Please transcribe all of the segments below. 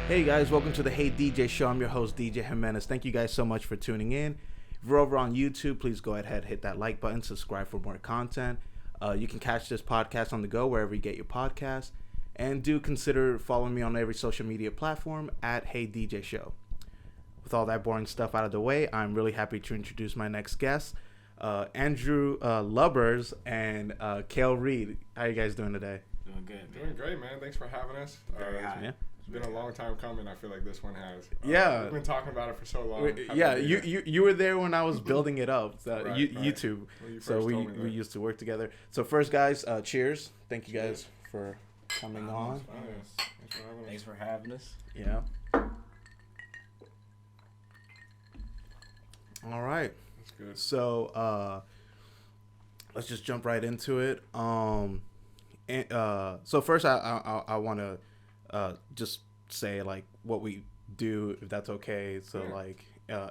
Hey guys, welcome to the Hey DJ Show. I'm your host, DJ Jimenez. Thank you guys so much for tuning in. If you're over on YouTube, please go ahead, hit that like button, subscribe for more content. You can catch this podcast on the go wherever you get your podcast. And do consider following me on every social media platform at Hey DJ Show. With all that boring stuff out of the way, I'm really happy to introduce my next guest, Andrew Lubbers and Cale Reid. How are you guys doing today? Doing good, man. Doing great, man. Thanks for having us. Very high. Yeah. It's been a long time coming. I feel like this one has. Yeah. We've been talking about it for so long. Yeah, you were there when I was building it up. Right. YouTube. When you So first we told me that. used to work together. So first, guys, cheers. Thank you guys for coming on. Yes. Thanks for having us. Thanks for having us. Yeah. All right. That's good. So let's just jump right into it. So first, I want to just say like what we do, if that's okay. So Yeah. like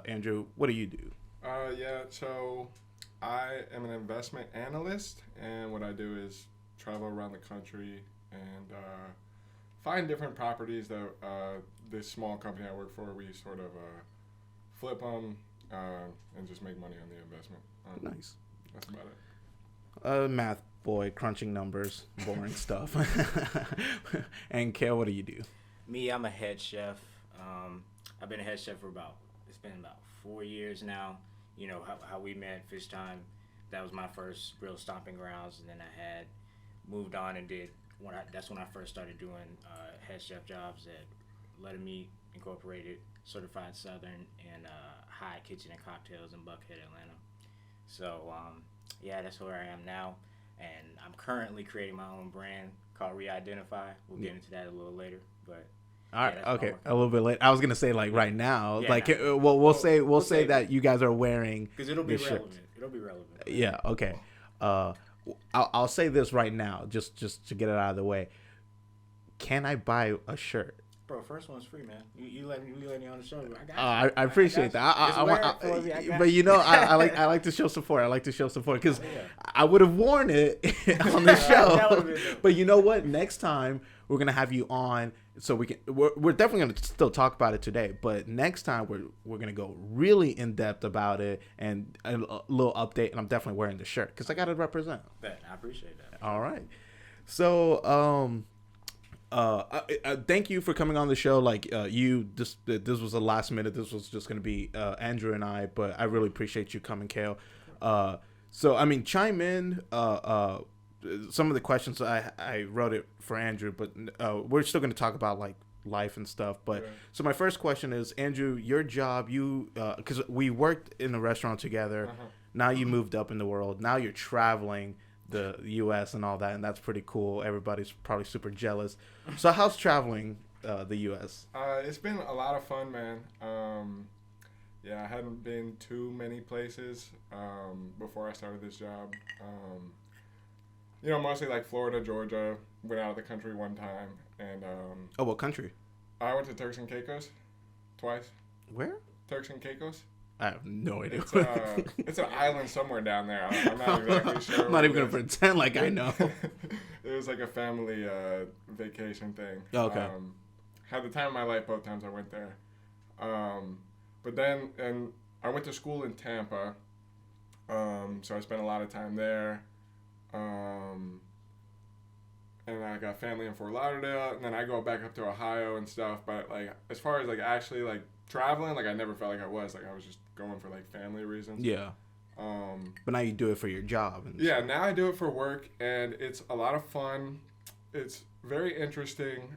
Andrew, what do you do? Yeah. So I am an investment analyst, and what I do is travel around the country and find different properties that this small company I work for, we sort of flip them and just make money on the investment. Nice. That's about it. Math boy, crunching numbers, boring stuff. And Cale, what do you do? Me, I'm a head chef. I've been a head chef for it's been about 4 years now. You know, how we met, Fish Time, that was my first real stomping grounds. And then I had moved on and that's when I first started doing head chef jobs at Let Meat Incorporated, Certified Southern, and High Kitchen and Cocktails in Buckhead, Atlanta. So, yeah, that's where I am now. And I'm currently creating my own brand called Reidentify. We'll get into that a little later, but All right, that's what I'm okay, working a little bit late. I was gonna say like right now, Yeah, like no. we'll say say that you guys are wearing because it'll be the shirt. relevant. It'll be relevant. Yeah, okay. I'll say this right now, just to get it out of the way. Can I buy a shirt? Bro, first one's free, man. You let me on the show. I got you. I appreciate that. But you know, I like to show support. I like to show support because I would have worn it on the show. But you know what? Next time we're gonna have you on, so we can. We're definitely gonna still talk about it today. But next time we're gonna go really in depth about it and a little update. And I'm definitely wearing the shirt because I gotta represent. Bet, I appreciate that. All right. So thank you for coming on the show. Like this was a last minute. This was just gonna be Andrew and I, but I really appreciate you coming, Cale. So I mean, chime in. Some of the questions I wrote it for Andrew, but we're still gonna talk about like life and stuff. But so my first question is, Andrew, your job, because we worked in a restaurant together. Now you moved up in the world. Now you're traveling the U.S. and all that, and that's pretty cool. Everybody's probably super jealous. So how's traveling the U.S.? It's been a lot of fun, man. Yeah, I hadn't been too many places before I started this job. You know, mostly like Florida, Georgia. Went out of the country one time, and Oh, what country? I went to Turks and Caicos twice. Where? Turks and Caicos. I have no idea. It's an island somewhere down there. I'm not exactly sure. I'm not even gonna pretend like I know. It was like a family vacation thing. Okay. Had the time of my life both times I went there. But then, and I went to school in Tampa. So I spent a lot of time there. And I got family in Fort Lauderdale, and then I go back up to Ohio and stuff. But like, as far as like actually like traveling, like I never felt like I was just going for like family reasons. Yeah. But now you do it for your job. And yeah, now I do it for work, and it's a lot of fun. It's very interesting.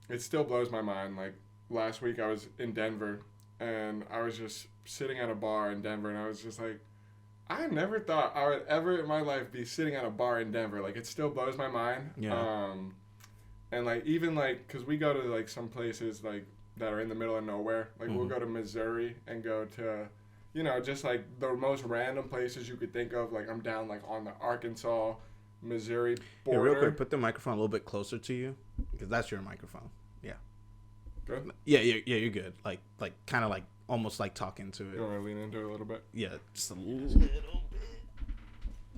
It still blows my mind. Like last week I was in Denver, and I was just sitting at a bar in Denver, and I was just like, I never thought I would ever in my life be sitting at a bar in Denver. Like, it still blows my mind. Yeah. And, like, even, like, because we go to, like, some places, like, that are in the middle of nowhere. Like, we'll go to Missouri and go to, you know, just, like, the most random places you could think of. Like, I'm down, like, on the Arkansas, Missouri border. Yeah, real quick, put the microphone a little bit closer to you because that's your microphone. Yeah. Good? Yeah, you're good. Like, kind of like, almost like talking to it. You want to lean into it a little bit? Yeah, just a little bit.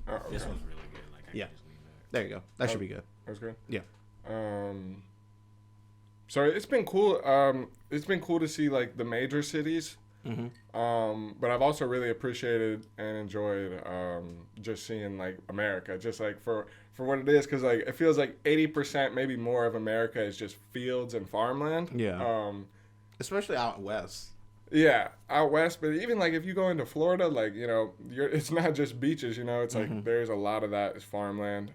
Oh, okay. This one's really good. Like, I Yeah. can just leave that. There you go. That should be good. That was good? Yeah. So it's been cool. It's been cool to see like the major cities. But I've also really appreciated and enjoyed just seeing like America, just like for what it is, because like it feels like 80%, maybe more of America is just fields and farmland. Yeah. Especially out west. Yeah, out west. But even like if you go into Florida, like it's not just beaches. It's like there's a lot of that is farmland.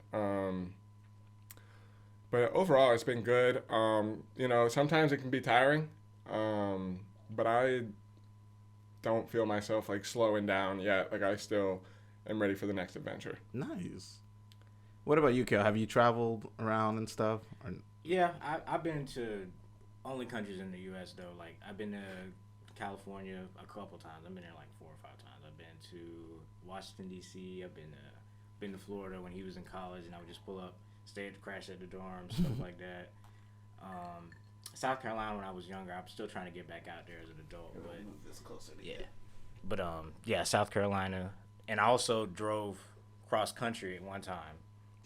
But overall, it's been good. Sometimes it can be tiring. But I don't feel myself like slowing down yet. Like I still am ready for the next adventure. Nice. What about you, Cale? Have you traveled around and stuff? Yeah, I've been to only countries in the U.S. though. Like I've been to California a couple times. I've been there like 4 or 5 times. I've been to Washington D.C. I've been to Florida when he was in college, and I would just pull up, crash at the dorms, stuff like that. South Carolina when I was younger. I'm still trying to get back out there as an adult, but this closer to yeah. But South Carolina, and I also drove cross country at one time.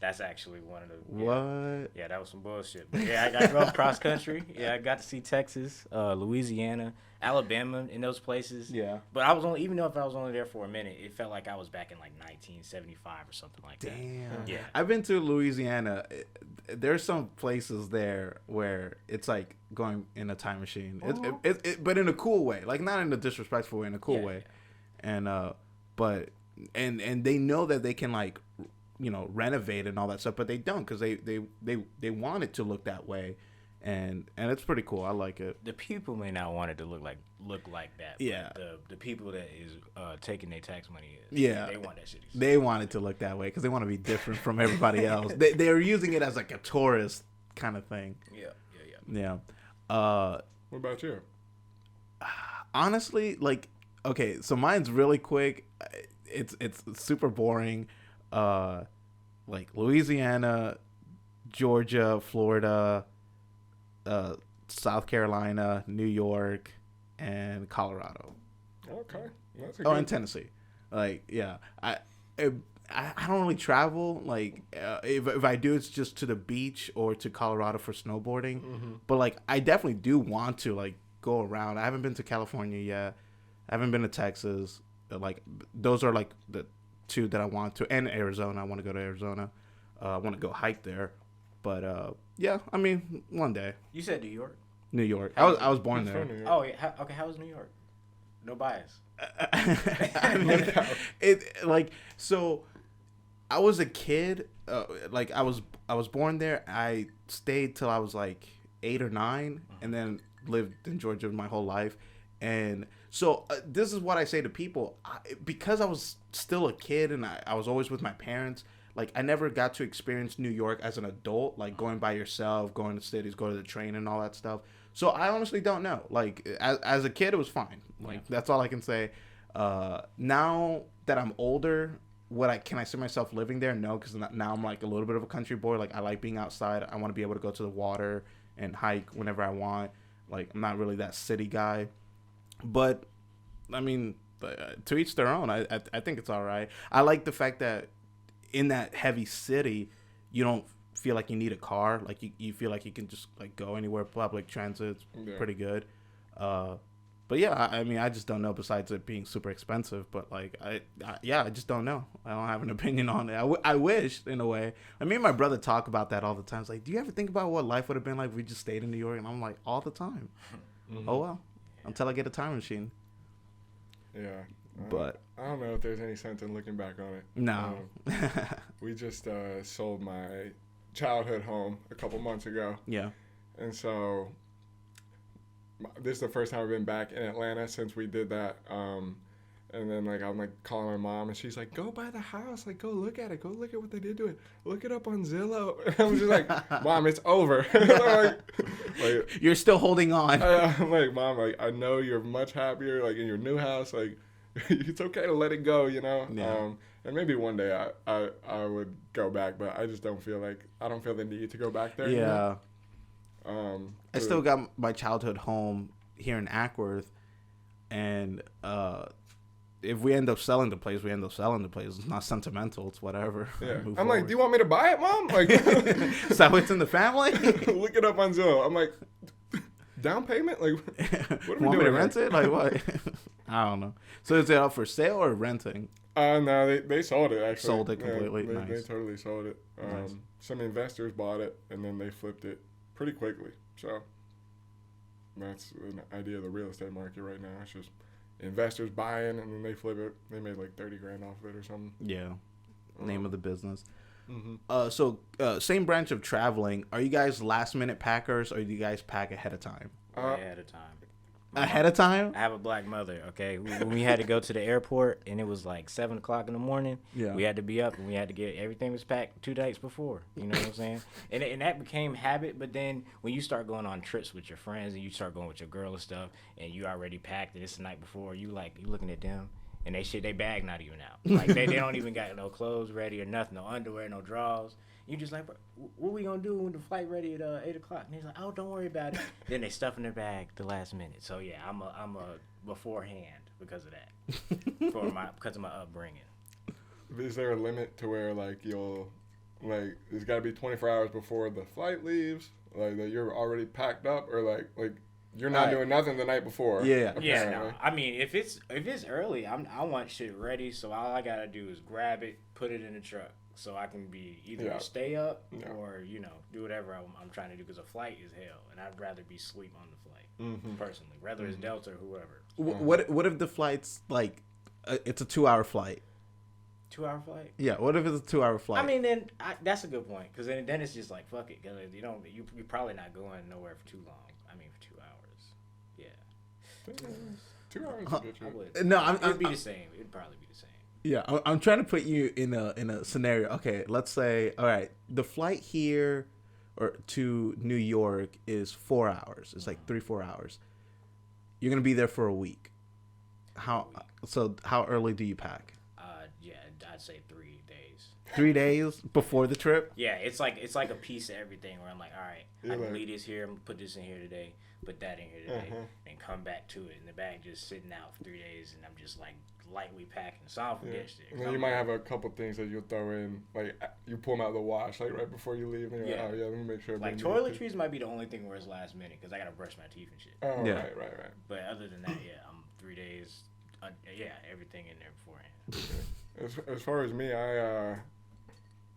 That's actually one of the what? Yeah, that was some bullshit. But yeah, I drove cross country. Yeah, I got to see Texas, Louisiana, Alabama, in those places. Yeah. But I was only, even though if I was only there for a minute, it felt like I was back in like 1975 or something like that. Damn. Yeah. I've been to Louisiana. There's some places there where it's like going in a time machine. But in a cool way, like not in a disrespectful way, in a cool way. Yeah. And they know that they can like, renovate and all that stuff, but they don't because they want it to look that way, and it's pretty cool. I like it. The people may not want it to look like that. Yeah. But the people that is taking their tax money they want that shit. They want it to look that way because they want to be different from everybody else. They're using it as like a tourist kind of thing. Yeah. What about you? Honestly, like, okay, so mine's really quick. It's super boring. Like Louisiana, Georgia, Florida, South Carolina, New York, and Colorado. Okay. That's and Tennessee. Like, yeah, I don't really travel. Like, if I do, it's just to the beach or to Colorado for snowboarding. But like, I definitely do want to like go around. I haven't been to California yet. I haven't been to Texas. Like, those are like the 2 that I want to, and Arizona. I want to go to Arizona. I want to go hike there. But yeah, I mean, one day. You said New York. New York. I was born there. Oh yeah. Okay. How was New York? No bias. So I was a kid. Like I was born there. I stayed till I was like 8 or 9, and then lived in Georgia my whole life. And so this is what I say to people. Because I was still a kid and I was always with my parents, like I never got to experience New York as an adult, like going by yourself, going to cities, go to the train and all that stuff. So I honestly don't know. Like as a kid, it was fine. Like that's all I can say. Now that I'm older, can I see myself living there? No, because now I'm like a little bit of a country boy. Like I like being outside. I want to be able to go to the water and hike whenever I want. Like I'm not really that city guy. But I mean, to each their own. I think it's all right. I like the fact that in that heavy city, you don't feel like you need a car. Like you feel like you can just like go anywhere. Public transit's pretty good. But yeah, I mean, I just don't know. Besides it being super expensive, but like I just don't know. I don't have an opinion on it. I wish in a way. I mean, my brother talk about that all the time. It's like, do you ever think about what life would have been like if we just stayed in New York? And I'm like, all the time. Oh well. Until I get a time machine. Yeah. But I don't know if there's any sense in looking back on it. No. We just sold my childhood home a couple months ago. Yeah. And so this is the first time I've been back in Atlanta since we did that. And then like I'm like calling my mom and she's like, go buy the house, like go look at it, go look at what they did to it, look it up on Zillow. And I'm just like, Mom, it's over. like you're still holding on. I'm like, Mom, like I know you're much happier like in your new house, like it's okay to let it go, Yeah. And maybe one day I would go back, but I just don't feel the need to go back there. Yeah. I still Anymore. got my childhood home here in Ackworth, and if we end up selling the place, we end up selling the place. It's not sentimental. It's whatever. Yeah. I'm like, do you want me to buy it, Mom? Like, so it's in the family? Look it up on Zillow. I'm like, Down payment? Like, what are we Want me doing? to rent it? Like what? I don't know. So is it up for sale or renting? No, they sold it actually. Sold it completely. Yeah, Nice. they totally sold it. Nice. Some investors bought it and then they flipped it pretty quickly. So that's an idea of the real estate market right now. It's just investors buying and then they flip it. They made like 30 grand off of it or something. Yeah. Name of the business. Mm-hmm. So same branch of traveling. Are you guys last minute packers or do you guys pack ahead of time? Ahead of time. Ahead of time? I have a black mother, okay? When we had to go to the airport and it was like 7 o'clock in the morning, Yeah. we had to be up and we had to get everything was packed 2 nights before. You know what I'm saying? And that became habit. But then when you start going on trips with your friends and you start going with your girl and stuff and you already packed it, it's the night before, you looking at them and they bag not even out. Like they don't even got no clothes ready or nothing, no underwear, no drawers. You just like, what we gonna do when the flight ready at 8 o'clock? And he's like, oh, don't worry about it. Then they stuff in their bag the last minute. So yeah, I'm a beforehand because of that, because of my upbringing. Is there a limit to where like it's got to be 24 hours before the flight leaves, like that you're already packed up, or like you're not doing nothing the night before? Yeah. Apparently. Yeah, no. I mean, if it's early, I want shit ready. So all I gotta do is grab it, put it in the truck, so I can be either stay up or do whatever I'm trying to do. Because a flight is hell, and I'd rather be asleep on the flight personally, whether it's Delta or whoever. What if the flight's like it's a 2-hour flight? 2-hour flight? Yeah. What if it's a 2-hour flight? I mean, then that's a good point, because then it's just like fuck it, because you're probably not going nowhere for too long. I mean, for 2 hours. Yeah. 2 hours is a good trip. No, it'd be the same. It'd probably be the same. Yeah, I'm trying to put you in a scenario. Okay, let's say, all right, the flight here or to New York is 4 hours. It's like 3-4 hours. You're gonna be there for a week. How early do you pack? Yeah, I'd say 3 days. 3 days before the trip? Yeah, it's like a piece of everything where I'm like, all right, I can leave this here, I'm gonna put this in here today, put that in here today, and come back to it, and the bag just sitting out for 3 days, and I'm just like lightly packing, so I don't forget shit. And then you might have a couple things that you'll throw in, like you pull them out of the wash, like right before you leave, and you're like, oh yeah, let me make sure. Like toiletries might be the only thing where it's last minute, because I gotta brush my teeth and shit. Oh, yeah. Right. But other than that, yeah, I'm 3 days. Everything in there beforehand. As far as me,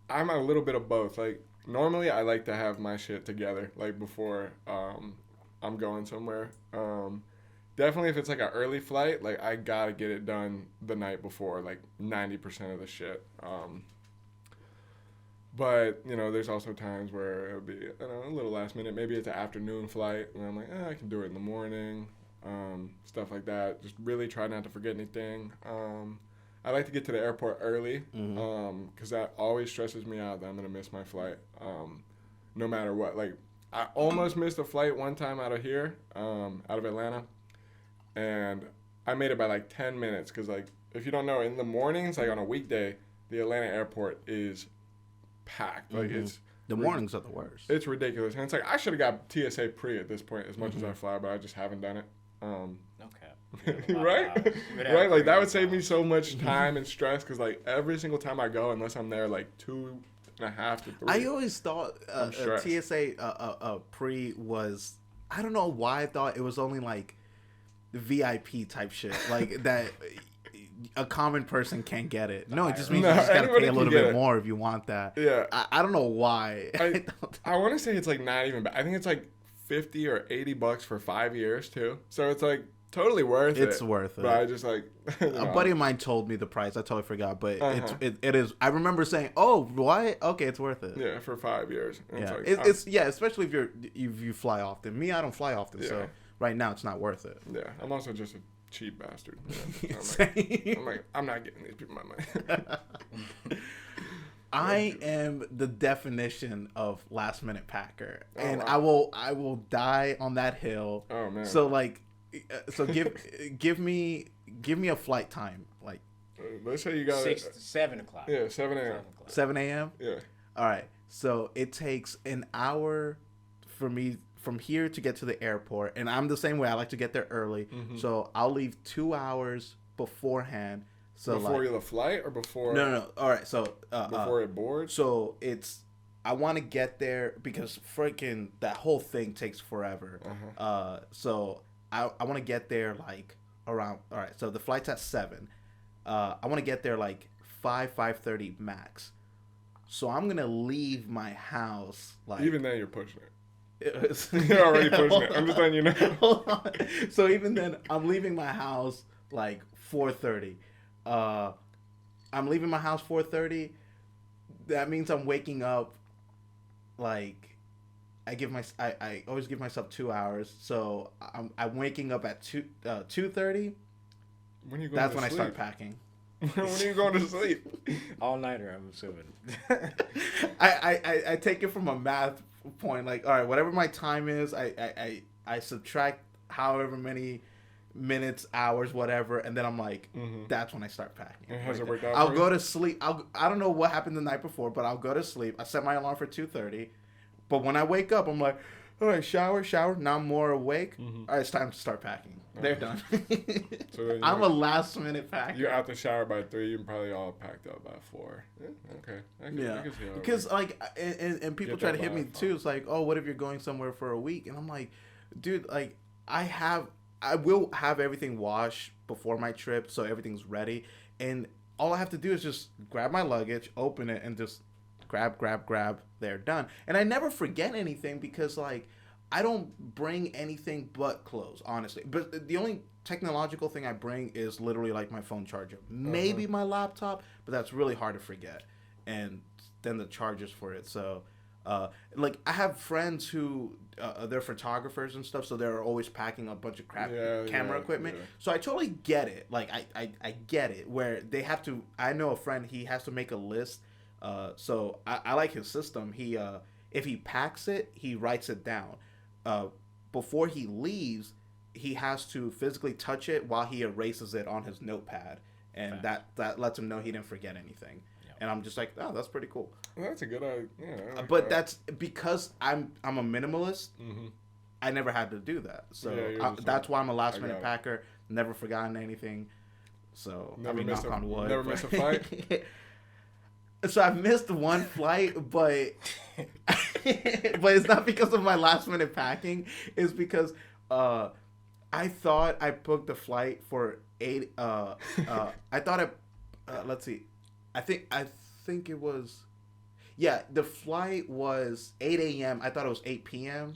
I'm a little bit of both. Like normally, I like to have my shit together, like before I'm going somewhere. Definitely, if it's like an early flight, like I gotta get it done the night before, like 90% of the shit. But there's also times where it'll be a little last minute. Maybe it's an afternoon flight, and I'm like, I can do it in the morning. Stuff like that. Just really try not to forget anything. I like to get to the airport early because that always stresses me out that I'm gonna miss my flight. No matter what. Like I almost missed a flight one time out of here, out of Atlanta, and I made it by like 10 minutes because like if you don't know, in the mornings, like on a weekday, the Atlanta airport is packed. Like it's the mornings are the worst. It's ridiculous, and it's like I should have got TSA pre at this point as much as I fly, but I just haven't done it. Okay. Right? Right? Like, that would save me so much time and stress because, like, every single time I go, unless I'm there, like, 2.5 to 3. I always thought TSA pre was, I don't know why I thought it was only, like, VIP type shit. Like, that a common person can't get it. No, it just means you just got to pay a little bit more if you want that. Yeah. I don't know why. I want to say it's, like, not even bad. I think it's, like, $50 or $80 for 5 years too, so it's like totally worth it. It's worth it. But I just like a buddy of mine told me the price. I totally forgot, but it is. I remember saying, "Oh, what? Okay, it's worth it." Yeah, for 5 years. And yeah, it's especially if you fly often. Me, I don't fly often, so right now it's not worth it. Yeah, I'm also just a cheap bastard. I'm not getting these people my money. I am the definition of last minute packer, and wow. I will die on that hill. Oh man! So like, give me a flight time, like. Let's say you got 6 to 7 o'clock. Yeah, 7 a.m. 7 a.m. Yeah. All right. So it takes an hour for me from here to get to the airport, and I'm the same way. I like to get there early, so I'll leave 2 hours beforehand. So before the flight or before? No. All right. So before it boards. So it's I want to get there because freaking that whole thing takes forever. So I want to get there like around. All right, so the flight's at 7. I want to get there like 5:30 max. So I'm gonna leave my house like. Even then, you're pushing it. You're already pushing it. I'm just letting you know. Hold on. So even then, I'm leaving my house like 4:30. I'm leaving my house 4:30. That means I'm waking up like I always give myself 2 hours. So I'm waking up at 2:30. When you going That's to when sleep? I start packing. When are you going to sleep? All nighter, I'm assuming. I take it from a math point. Like, all right, whatever my time is, I subtract however many minutes, hours, whatever, and then I'm like, that's when I start packing. And has it worked out? I'll go to sleep. I don't know what happened the night before, but I'll go to sleep. I set my alarm for 2:30, but when I wake up, I'm like, all right, shower. Now I'm more awake. All right, it's time to start packing. They're done. So I'm a last minute packer. You're out the shower by 3. You're probably all packed up by 4. Yeah, okay. I can see how it Because works. like, and people Get try to that hit me vibe, too. It's like, oh, what if you're going somewhere for a week? And I'm like, dude, like I will have everything washed before my trip, so everything's ready. And all I have to do is just grab my luggage, open it, and just grab. They're done. And I never forget anything because like I don't bring anything but clothes, honestly. But the only technological thing I bring is literally like my phone charger, maybe my laptop, but that's really hard to forget. And then the chargers for it. So, like I have friends who they're photographers and stuff, so they're always packing a bunch of crap camera equipment. Yeah. So I totally get it. Like I get it where they have to. I know a friend, he has to make a list. So I like his system. He if he packs it, he writes it down. Before he leaves, he has to physically touch it while he erases it on his notepad, and that lets him know he didn't forget anything. Yep. And I'm just like, oh, that's pretty cool. Well, that's a good idea. Yeah, But that's because I'm a minimalist. I never had to do that, so that's why I'm a last minute packer. Never forgotten anything. So never knock on wood. Never missed a flight. So I've missed one flight, but it's not because of my last minute packing. It's because I thought I booked the flight for 8. I thought let's see, I think it was, yeah, the flight was 8 a.m. I thought it was 8 p.m.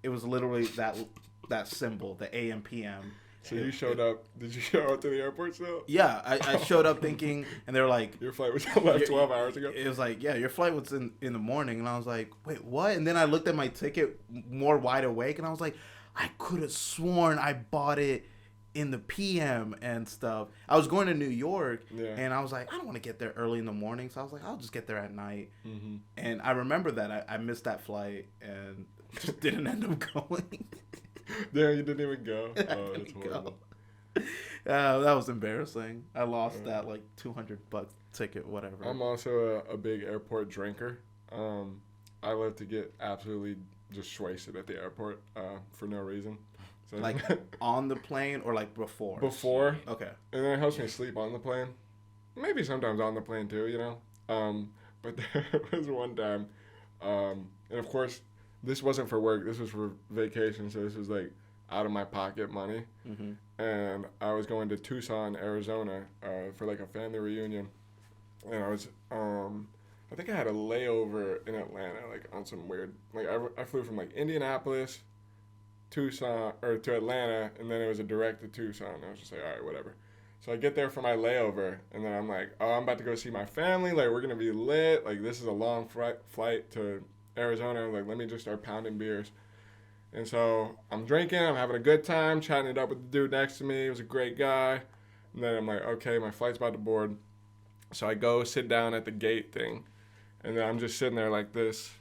It was literally that symbol, the AM PM. So you showed up. Did you show up to the airport still? Yeah, I showed up thinking, and they were like, your flight was left 12 hours ago. It was like, yeah, your flight was in the morning. And I was like, wait, what? And then I looked at my ticket more wide awake, and I was like, I could have sworn I bought it in the PM and stuff. I was going to New York, and I was like, I don't want to get there early in the morning. So I was like, I'll just get there at night. And I remember that I missed that flight and just didn't end up going. Yeah, you didn't even go. Oh, that's horrible. That was embarrassing. I lost that like $200 ticket, whatever. I'm also a big airport drinker. I love to get absolutely just wasted at the airport for no reason. So, like on the plane or like before? Before. Okay. And then it helps me sleep on the plane. Maybe sometimes on the plane too, you know. But there was one time, and of course, this wasn't for work. This was for vacation. So this was like out of my pocket money. And I was going to Tucson, Arizona, for like a family reunion. And I was, I think I had a layover in Atlanta, like on some weird, like I flew from like Indianapolis, Tucson, or to Atlanta, and then it was a direct to Tucson. I was just like, all right, whatever. So I get there for my layover, and then I'm like, oh, I'm about to go see my family. Like, we're going to be lit. Like, this is a long flight to Arizona. I'm like, let me just start pounding beers. And so I'm drinking, I'm having a good time, chatting it up with the dude next to me. He was a great guy. And then I'm like, okay, my flight's about to board. So I go sit down at the gate thing. And then I'm just sitting there like this.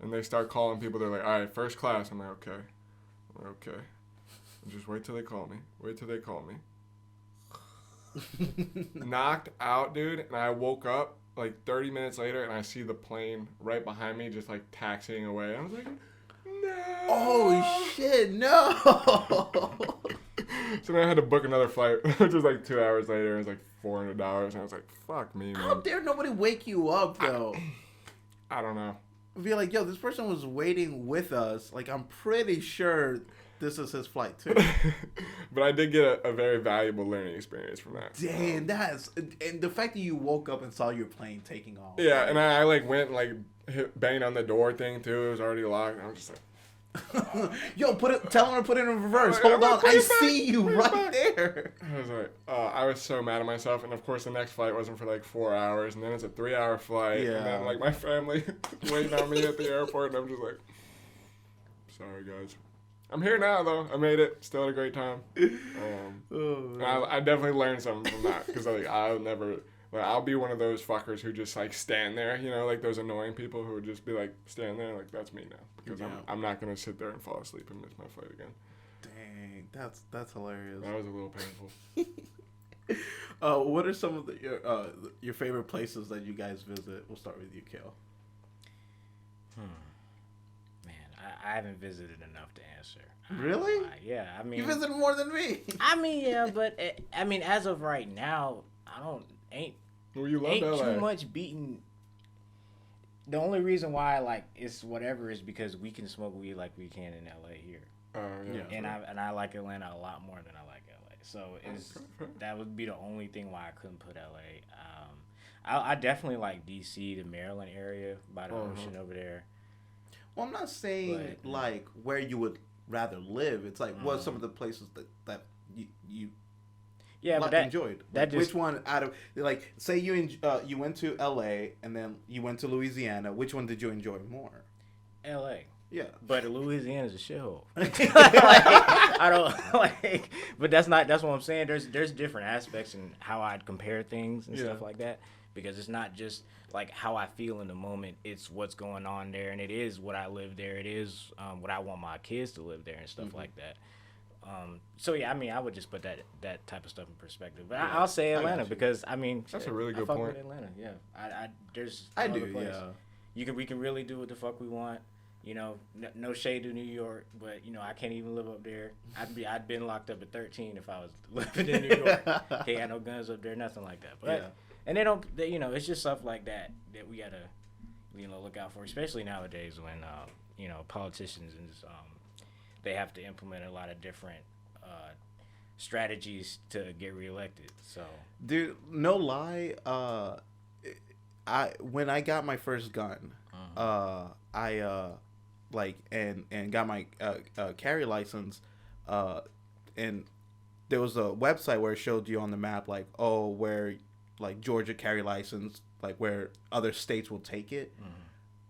And they start calling people. They're like, all right, first class. I'm like, okay. Okay. And just wait till they call me. Knocked out, dude. And I woke up like 30 minutes later, and I see the plane right behind me just like taxiing away. I was like, no. Oh shit, no. So then I had to book another flight, which was like 2 hours later. It was like $400, and I was like, fuck me, man. How dare nobody wake you up though? I don't know. be like, yo, this person was waiting with us. Like, I'm pretty sure this is his flight too. But I did get a very valuable learning experience from that. Damn, and the fact that you woke up and saw your plane taking off. Yeah, and I like went like banged on the door thing too. It was already locked. I was just like, yo, tell him to put it in reverse. Hold on, I see you right there. I was like, I was so mad at myself. And of course, the next flight wasn't for like 4 hours, and then it's a 3-hour flight. Yeah. And then like my family waiting on me at the airport, and I'm just like, sorry guys. I'm here now though. I made it. Still had a great time. I definitely learned something from that because like I'll never. Like, I'll be one of those fuckers who just like stand there, you know, like those annoying people who would just be like stand there, like that's me now because I'm not gonna sit there and fall asleep and miss my flight again. Dang, that's hilarious. That was a little painful. What are some of your favorite places that you guys visit? We'll start with you, Cale. Man, I haven't visited enough to answer. Really? Yeah, I mean, you visited more than me. I mean, yeah, but I mean, as of right now, ain't too much beating. The only reason why like it's whatever is because we can smoke weed like we can in LA here. Yeah. And I like Atlanta a lot more than I like LA. So that would be the only thing why I couldn't put LA. I definitely like DC, the Maryland area by the ocean over there. Well, I'm not saying like where you would rather live. It's like what some of the places that you but enjoyed. Like, which one out of like say you went to LA and then you went to Louisiana. Which one did you enjoy more? LA. Yeah, but Louisiana's a shithole. like, I don't like, but that's what I'm saying. There's different aspects in how I'd compare things and stuff like that because it's not just like how I feel in the moment. It's what's going on there, and it is what I live there. It is what I want my kids to live there and stuff like that. So yeah, I mean, I would just put that type of stuff in perspective. But I'll say Atlanta because I mean that's a really good point. With Atlanta, yeah. There's I do. place. Yeah. We can really do what the fuck we want. You know, no shade to New York, but you know I can't even live up there. I'd been locked up at 13 if I was living in New York. Can't have no guns up there, nothing like that. But and you know, it's just stuff like that we gotta look out for, especially nowadays when politicians and they have to implement a lot of different strategies to get reelected. So, dude, no lie, when I got my first gun, I and got my carry license, and there was a website where it showed you on the map like where like Georgia carry license, like where other states will take it.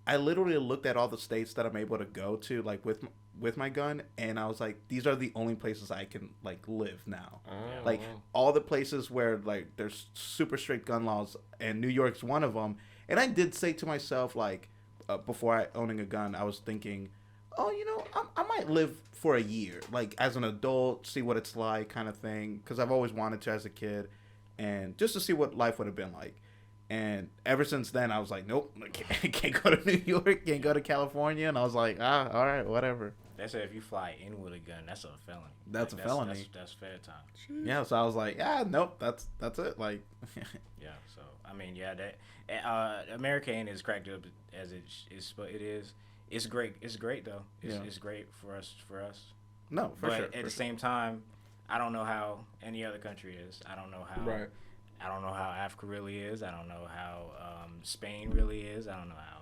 I literally looked at all the states that I'm able to go to like with my gun, and I was like, these are the only places I can like live now. Like all the places where like there's super strict gun laws, and New York's one of them. And I did say to myself like before owning a gun, I was thinking, I might live for a year, like as an adult, see what it's like, kind of thing, because I've always wanted to as a kid, and just to see what life would have been like. And ever since then, I was like, nope, I can't go to New York, can't go to California. And I was like, all right, whatever. They say if you fly in with a gun, that's a felony. That's a felony. That's fair time. Yeah, so I was like, nope, that's it. Like, yeah. So I mean, yeah, that America ain't as cracked up as it is. It's great. It's great though. It's great for us. No, for sure. But at the same time, I don't know how any other country is. I don't know how. Right. I don't know how Africa really is. I don't know how Spain really is. I don't know how.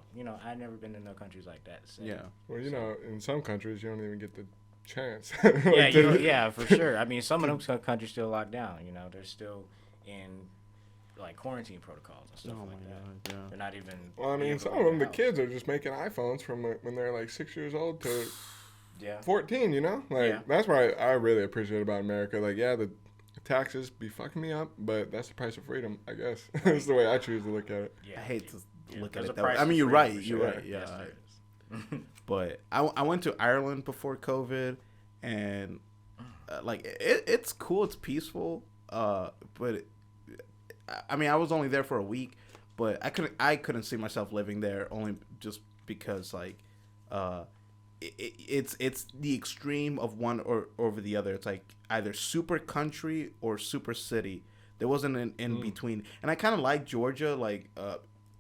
I've never been to no countries like that. So. Yeah. Well, in some countries you don't even get the chance. Yeah, for sure. I mean, some of them countries still locked down. They're still in like quarantine protocols and stuff like that. Yeah. They're not even. Well, I mean, some of them, the kids are just making iPhones from when they're like 6 years old to 14. That's what I really appreciate about America. Like, the taxes be fucking me up, but that's the price of freedom, I guess. That's the way I choose to look at it. I hate to look at it that way. I mean, you're right. You're right. Yes, but I went to Ireland before COVID, and it's cool. It's peaceful. But I mean, I was only there for a week, but I couldn't see myself living there only just because it's the extreme of one or over the other. It's like either super country or super city. There wasn't an in between. And I kind of like Georgia. Like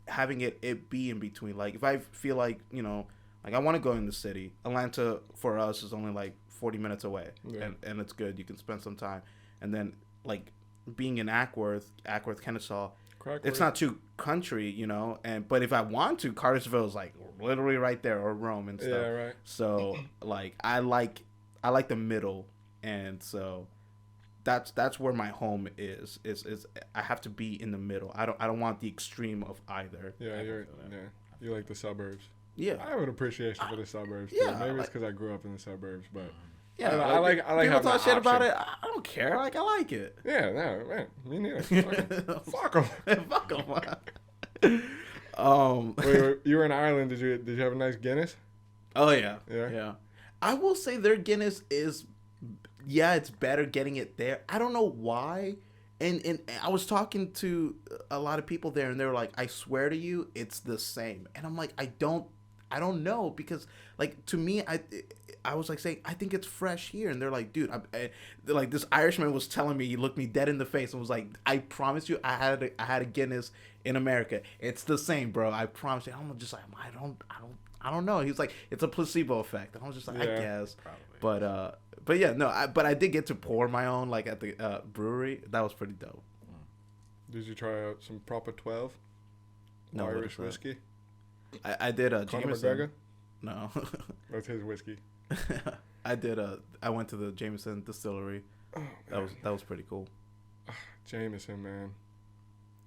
having it be in between. Like if I feel like, you know, like I want to go in the city, Atlanta for us is only like 40 minutes away, and it's good. You can spend some time, and then like being in Ackworth, Kennesaw, it's not too country, you know. But if I want to, Cartersville is like literally right there, or Rome and stuff. Yeah, right. So like I like the middle, and so that's where my home is I have to be in the middle. I don't want the extreme of either. Yeah, you like the suburbs. Yeah, I have an appreciation for the suburbs. Too. Yeah, maybe it's because I grew up in the suburbs, but yeah, I like people talk shit about it. I don't care. Like I like it. Yeah, no, man, me neither. Fuck them. Fuck them. Wait, you were in Ireland. Did you have a nice Guinness? Oh yeah. Yeah. I will say their Guinness is, it's better getting it there. I don't know why. And I was talking to a lot of people there, and they were like, "I swear to you, it's the same." And I'm like, I don't know, because like to me, I was like saying, I think it's fresh here, and they're like, dude, like this Irishman was telling me, he looked me dead in the face and was like, I promise you, I had a Guinness in America. It's the same, bro. I promise you. I'm just like, I don't know. He's like, it's a placebo effect. And I was just like, I guess. Probably. But yeah, no. But I did get to pour my own, like at the brewery. That was pretty dope. Did you try out some proper 12? No, Irish whiskey. I did a Conor Jameson. McGregor? No. That's his whiskey. I went to the Jameson distillery. Oh, that was pretty cool. Jameson, man.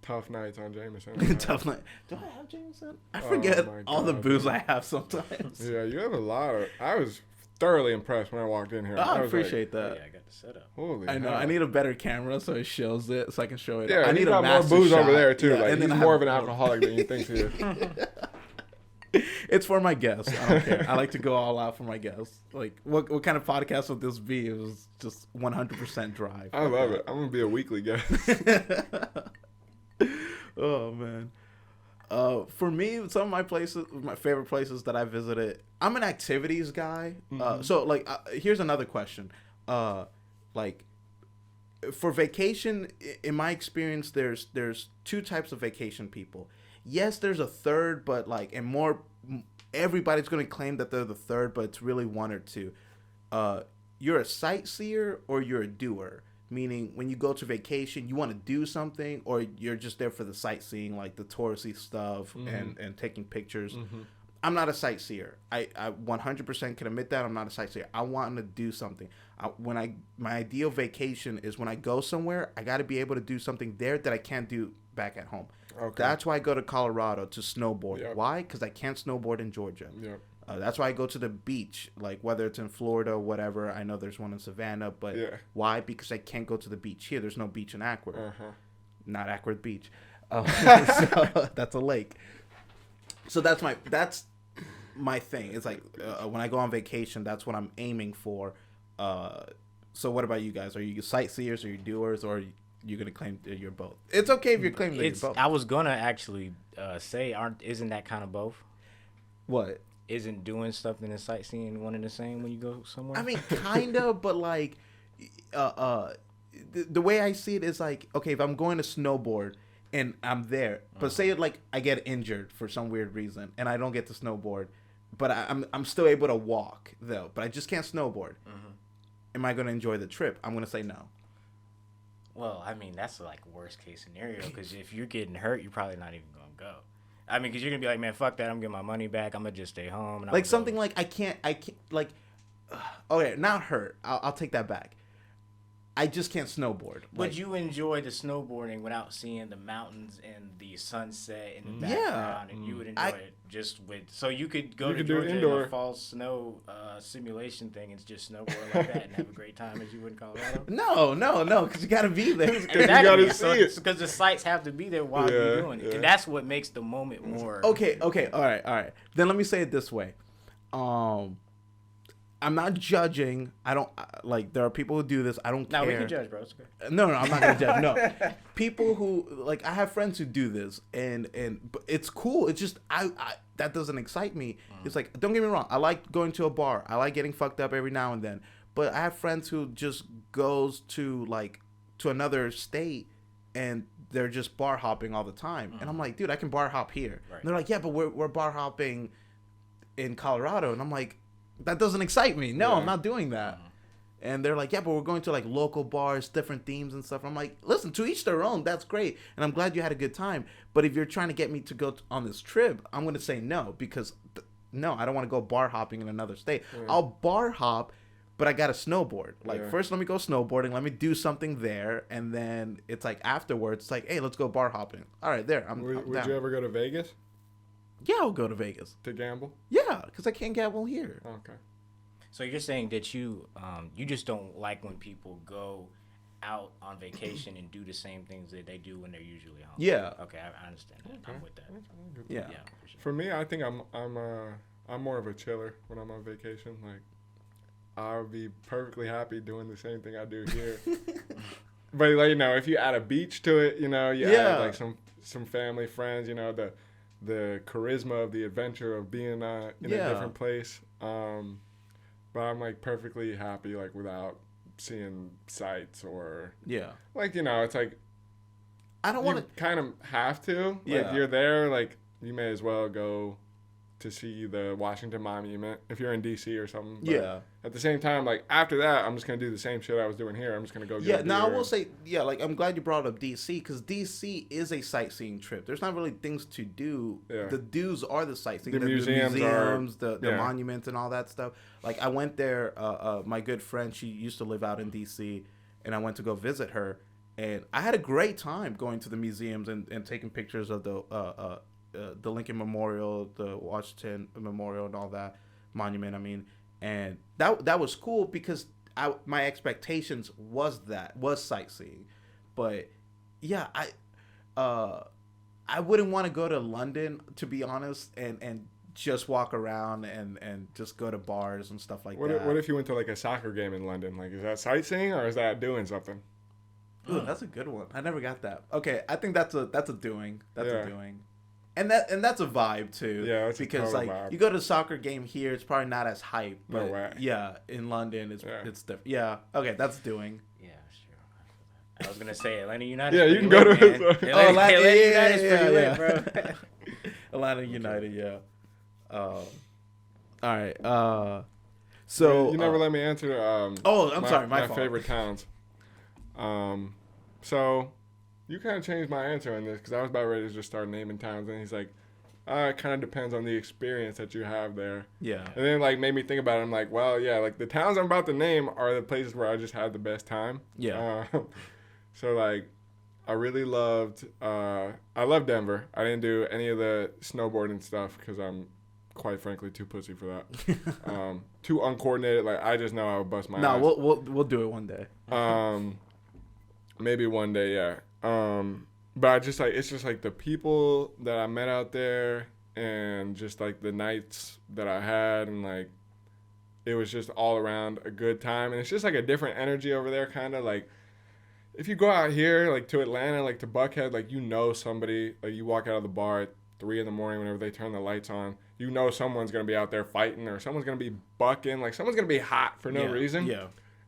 Tough nights on Jameson. Tough night. Do I have Jameson? I forget all the booze I have sometimes. Yeah, you have a lot of. I was thoroughly impressed when I walked in here. I appreciate that. Yeah, I got the setup. Holy I know. hell. I need a better camera so it shows it, so I can show it. Yeah, I need got a more booze shot. over there too. Yeah, like and he's then more of an alcoholic than you think he is. It's for my guests. I don't care. I like to go all out for my guests. Like, what kind of podcast would this be? It was just 100% drive. I love it. I'm gonna be a weekly guest. Oh man. For me, some of my favorite places that I visited, I'm an activities guy. So like, here's another question. Like, for vacation, in my experience, there's two types of vacation people. Yes, there's a third, but like, and more, everybody's going to claim that they're the third, but it's really one or two. You're a sightseer or you're a doer. Meaning, when you go to vacation, you want to do something, or you're just there for the sightseeing, like the touristy stuff and taking pictures. I'm not a sightseer. I 100% can admit that I'm not a sightseer. I want to do something. My ideal vacation is when I go somewhere, I got to be able to do something there that I can't do back at home. Okay. That's why I go to Colorado to snowboard. Yep. Why? Because I can't snowboard in Georgia. Yep. That's why I go to the beach, like whether it's in Florida or whatever. I know there's one in Savannah, but why? Because I can't go to the beach here. There's no beach in Ackworth. Not Ackworth Beach. So that's a lake. So that's my thing. It's like when I go on vacation, that's what I'm aiming for. So what about you guys? Are you sightseers? Are you doers? Or you're gonna claim that you're both? It's okay if you're claiming that you're both. I was gonna actually say, isn't that kind of both? What? Isn't doing something and sightseeing one and the same when you go somewhere? I mean, kind of, but like, the way I see it is like, okay, if I'm going to snowboard and I'm there, but say like I get injured for some weird reason and I don't get to snowboard, but I'm still able to walk though, but I just can't snowboard. Am I going to enjoy the trip? I'm going to say no. Well, I mean, that's like worst case scenario, because if you're getting hurt, you're probably not even going to go. I mean, because you're going to be like, man, fuck that. I'm getting my money back. I'm going to just stay home. And like something like I can't, like, okay, not hurt. I'll take that back. I just can't snowboard. Would you enjoy the snowboarding without seeing the mountains and the sunset in the background? And you would enjoy it just with... So you could go to Georgia in a fall snow simulation thing and just snowboard like that and have a great time as you would in Colorado? No, because you got to be there. Exactly. You got to see it. Because the sights have to be there while you're doing it. And that's what makes the moment more... Okay, all right. Then let me say it this way. I'm not judging. I don't like. There are people who do this. I don't care. No, we can judge, bro. It's okay. No, I'm not gonna judge. No, people who like. I have friends who do this, and but it's cool. It's just I that doesn't excite me. It's like, don't get me wrong. I like going to a bar. I like getting fucked up every now and then. But I have friends who just goes to like to another state, and they're just bar hopping all the time. And I'm like, dude, I can bar hop here. Right. And they're like, yeah, but we're bar hopping in Colorado. And I'm like, that doesn't excite me. No, I'm not doing that. And they're like, yeah, but we're going to like local bars, different themes and stuff. I'm like, listen, to each their own. That's great. And I'm glad you had a good time. But if you're trying to get me to go on this trip, I'm going to say no, because no, I don't want to go bar hopping in another state. I'll bar hop, but I got to snowboard. Like, first let me go snowboarding. Let me do something there. And then it's like afterwards, it's like, hey, let's go bar hopping. All right, there. I'm Would down. you ever go to Vegas Yeah, I'll go to Vegas. to gamble? Yeah, because I can't gamble here. Okay. So you're saying that you just don't like when people go out on vacation and do the same things that they do when they're usually home. Yeah. Okay, I understand that. I'm with that. Yeah. For sure. For me, I think I'm more of a chiller when I'm on vacation. Like, I would be perfectly happy doing the same thing I do here. But like, you know, if you add a beach to it, you know, you add like some family, friends, you know, the charisma of the adventure of being in a different place. But I'm like perfectly happy like without seeing sights or like, you know, it's like I don't want to kind of have to. Like, you're there, like you may as well go to see the Washington Monument if you're in DC or something. But at the same time, like after that, I'm just gonna do the same shit I was doing here. I'm just gonna go. Yeah. Now I will say, like I'm glad you brought up DC, because DC is a sightseeing trip. There's not really things to do. Yeah. The do's are the sightseeing. The museums the monuments, and all that stuff. Like I went there. My good friend, she used to live out in DC, and I went to go visit her, and I had a great time going to the museums and taking pictures of the Lincoln Memorial, the Washington Memorial, and all that monument. I mean, and that was cool because my expectations was sightseeing, but yeah, I wouldn't want to go to London, to be honest, and just walk around and just go to bars and stuff like that. What if you went to like a soccer game in London? Like, is that sightseeing or is that doing something? Ooh, that's a good one. I never got that. Okay, I think that's a doing. That's a doing. And that's a vibe too. Yeah, that's because a total like vibe. you go to a soccer game here, it's probably not as hype. But No way. Yeah, in London it's different. Yeah, okay, that's doing. Yeah, sure. I was gonna say Atlanta United. Yeah, you can go to Atlanta United's pretty lit, bro. Atlanta United, yeah. All right. So you never let me answer. I'm sorry, my fault. favorite towns. So you kind of changed my answer on this because I was about ready to just start naming towns, and he's like, it kind of depends on the experience that you have there. Yeah. And then like made me think about it. I'm like, well, yeah, like the towns I'm about to name are the places where I just had the best time. Yeah. So like, I really loved. I love Denver. I didn't do any of the snowboarding stuff because I'm, quite frankly, too pussy for that. Too uncoordinated. Like I just know I would bust my ass. No, we'll do it one day. Maybe one day, yeah. But I just like, it's just like the people that I met out there and just like the nights that I had, and like it was just all around a good time. And it's just like a different energy over there, kind of like if you go out here like to Atlanta, like to Buckhead, like you know somebody, like you walk out of the bar at 3 a.m. whenever they turn the lights on, you know someone's gonna be out there fighting or someone's gonna be bucking, like someone's gonna be hot for no reason. Yeah.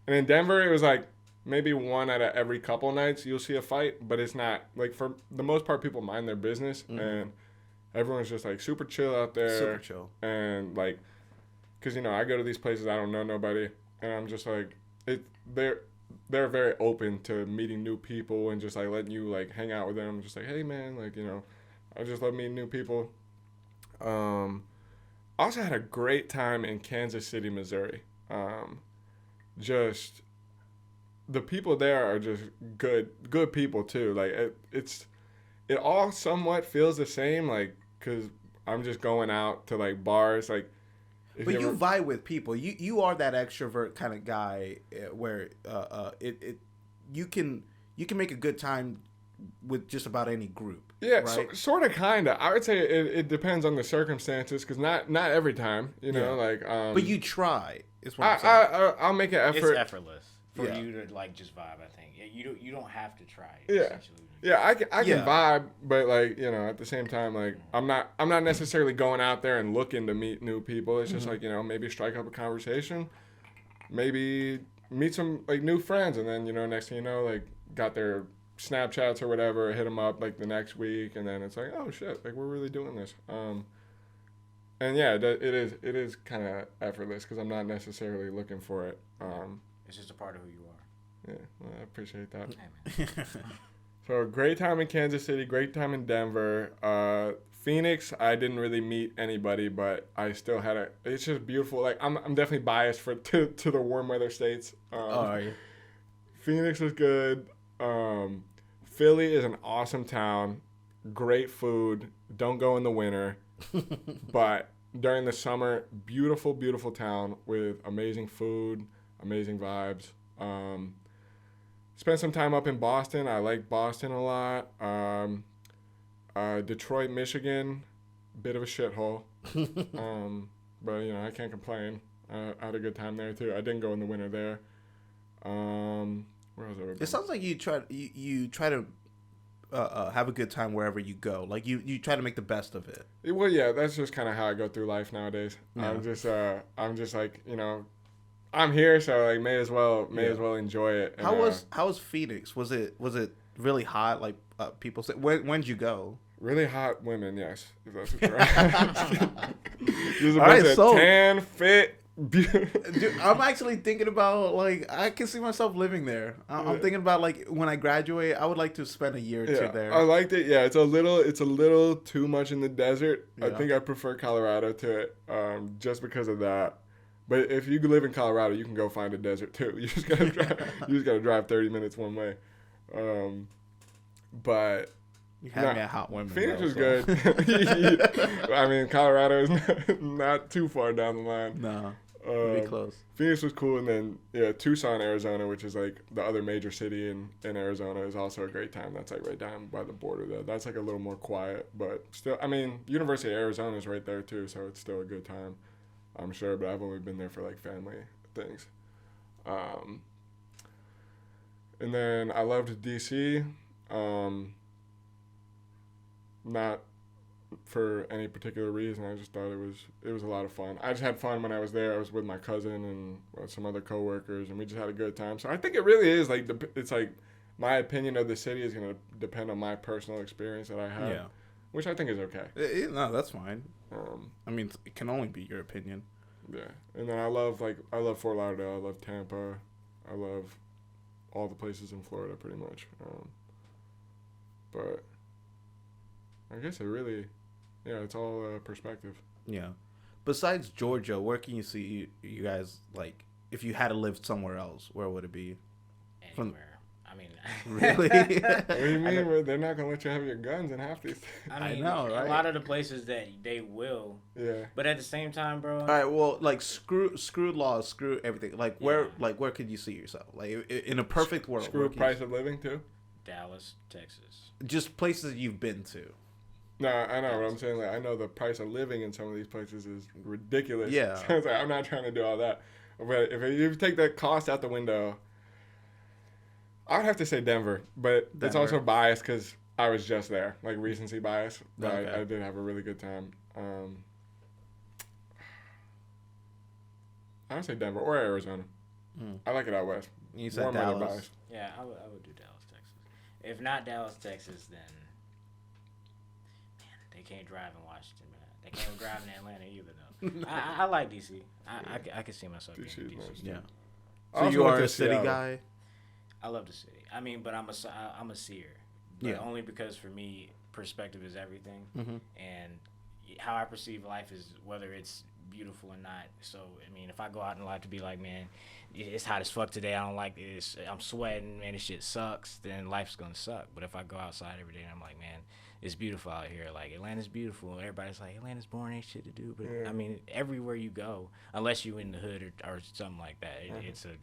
And in Denver, it was like maybe one out of every couple nights you'll see a fight, but it's not like, for the most part, people mind their business, and everyone's just like super chill out there. Super chill. And like, cause you know I go to these places, I don't know nobody, and I'm just like, they're very open to meeting new people and just like letting you like hang out with them. Just like, hey man, like, you know, I just love meeting new people. Also had a great time in Kansas City, Missouri. Just the people there are just good people too. Like it all somewhat feels the same, like, cause I'm just going out to like bars, like. But you vibe with people. You are that extrovert kind of guy where you can make a good time with just about any group. Yeah, right? Sort of, kind of. I would say it depends on the circumstances, because not every time, you know, like. But you try. Is what I'm saying. I'll make an effort. It's effortless for you to like just vibe. I think you don't have to try. Yeah. Yeah, I can vibe, but like, you know, at the same time, like I'm not necessarily going out there and looking to meet new people. It's just like, you know, maybe strike up a conversation, maybe meet some like new friends, and then, you know, next thing you know, like got their Snapchats or whatever, hit them up like the next week, and then it's like, oh shit, like we're really doing this. And yeah, it is kind of effortless because I'm not necessarily looking for it. It's just a part of who you are. Yeah, well, I appreciate that. Hey, man. So great time in Kansas City, great time in Denver. Phoenix, I didn't really meet anybody, but I still had it's just beautiful. Like I'm definitely biased to the warm weather states. Are you? Phoenix was good. Philly is an awesome town. Great food. Don't go in the winter. But during the summer, beautiful, beautiful town with amazing food, amazing vibes. Spent some time up in Boston. I like Boston a lot. Detroit, Michigan, bit of a shithole. But, you know, I can't complain. I had a good time there, too. I didn't go in the winter there. Where else have I been? It sounds like you try to have a good time wherever you go. Like you try to make the best of it. Well, yeah, that's just kind of how I go through life nowadays. Yeah. I'm just like, you know, I'm here, so like may as well enjoy it. And, How was Phoenix? Was it really hot? Like people say. When'd you go? Really hot women, yes. If that's what you're asking. There's a All bunch right, of so- tan, fit, Dude, I'm actually thinking about, like, I can see myself living there. I'm thinking about, like, when I graduate, I would like to spend a year or two there. I liked it. Yeah, it's a little too much in the desert. Yeah. I think I prefer Colorado to it, just because of that. But if you live in Colorado, you can go find a desert too. You just gotta drive 30 minutes one way. But You had me at hot women. Phoenix though, was so. good. I mean, Colorado is not too far down the line. No, pretty close. Phoenix was cool, and then Tucson, Arizona, which is like the other major city in Arizona, is also a great time. That's like right down by the border there. That's like a little more quiet, but still, I mean, University of Arizona is right there too, so it's still a good time, I'm sure. But I've only been there for like family things. And then I loved DC. Not for any particular reason. I just thought it was a lot of fun. I just had fun when I was there. I was with my cousin and some other coworkers, and we just had a good time. So I think it really is like it's like my opinion of the city is going to depend on my personal experience that I have, Yeah. which I think is okay. No, that's fine. I mean, it can only be your opinion. Yeah, and then I love Fort Lauderdale. I love Tampa. I love all the places in Florida pretty much. But I guess it's all perspective. Yeah. Besides Georgia, where can you see you guys, like, if you had to live somewhere else, where would it be? Anywhere. I mean, Really? What do you mean? They're not gonna let you have your guns in half these things. I mean, know, right? A lot of the places that they will, Yeah. but at the same time, bro. All right. Well, like, screw laws, screw everything. Like, where could you see yourself? Like, in a perfect world. Screw price of living too. Dallas, Texas. Just places you've been to. No, I know what I'm saying. Like, I know the price of living in some of these places is ridiculous. Yeah. So it's like, I'm not trying to do all that. But if you take that cost out the window, I would have to say Denver. But it's also biased because I was just there, like recency bias. But Okay. I did have a really good time. I would say Denver or Arizona. I like it out west. You said Warm weather Dallas. bias. Yeah, I would do Dallas, Texas. If not Dallas, Texas, then they can't drive in Washington, man. They can't drive in Atlanta either, though. I like DC. I can see myself being in DC DC. is nice. Yeah. I So also you went are to a city Seattle. guy? I love the city. I mean, but I'm a seer. But Yeah. only because for me, perspective is everything. Mm-hmm. And how I perceive life is whether it's beautiful or not. So, I mean, if I go out in life to be like, man, it's hot as fuck today, I don't like this, I'm sweating, man, this shit sucks, then life's gonna suck. But if I go outside every day and I'm like, man, it's beautiful out here, like, Atlanta's beautiful, everybody's like, Atlanta's boring, ain't shit to do. But, Yeah. I mean, everywhere you go, unless you in the hood or something like that,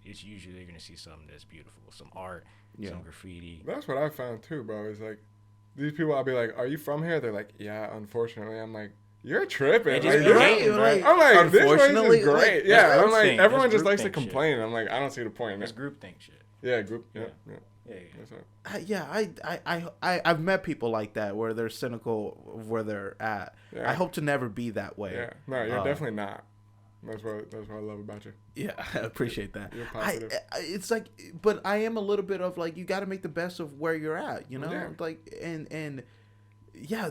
it's usually you're gonna see something that's beautiful, some art, some graffiti. That's what I found too, bro. It's like these people. I'll be like, "Are you from here?" They're like, "Yeah." Unfortunately, I'm like, "You're tripping." They just Like, be you're- hating, bro. I'm like, this place Unfortunately, is great. like, Yeah, that's I'm like, groupthink. everyone That's just likes to groupthink shit. complain. I'm like, I don't see the point in It's it. groupthink shit. Yeah, group. Yeah. Yeah, I've met people like that where they're cynical of where they're at. Yeah. I hope to never be that way. Yeah. No, you're definitely not. That's what I love about you. Yeah, I appreciate that. You're positive. It's like, but I am a little bit of like, you got to make the best of where you're at, you know? Yeah. Like, and yeah,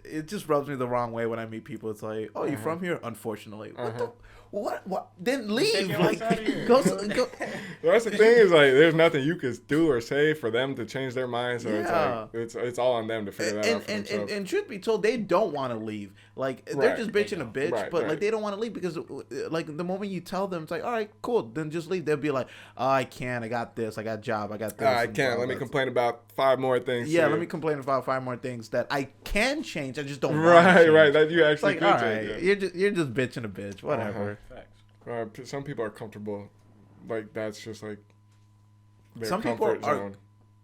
it just rubs me the wrong way when I meet people. It's like, oh, you from here? Unfortunately. What? Then leave. Like, go. Well, that's the thing is like, there's nothing you could do or say for them to change their mind. So it's like it's all on them to figure that out for themselves. And truth be told, they don't want to leave. Like they're just bitching a bitch, but like they don't want to leave because like the moment you tell them, it's like, all right, cool, then just leave. They'll be like, oh, I can't. I got this. I got a job. I got this. I can't. Let me complain about 5 more things. Yeah, let me complain about 5 more things that I can change. I just don't. Right. That you actually could change. Right, you're just bitching a bitch. Whatever. Some people are comfortable, like that's just like their some comfort people are zone.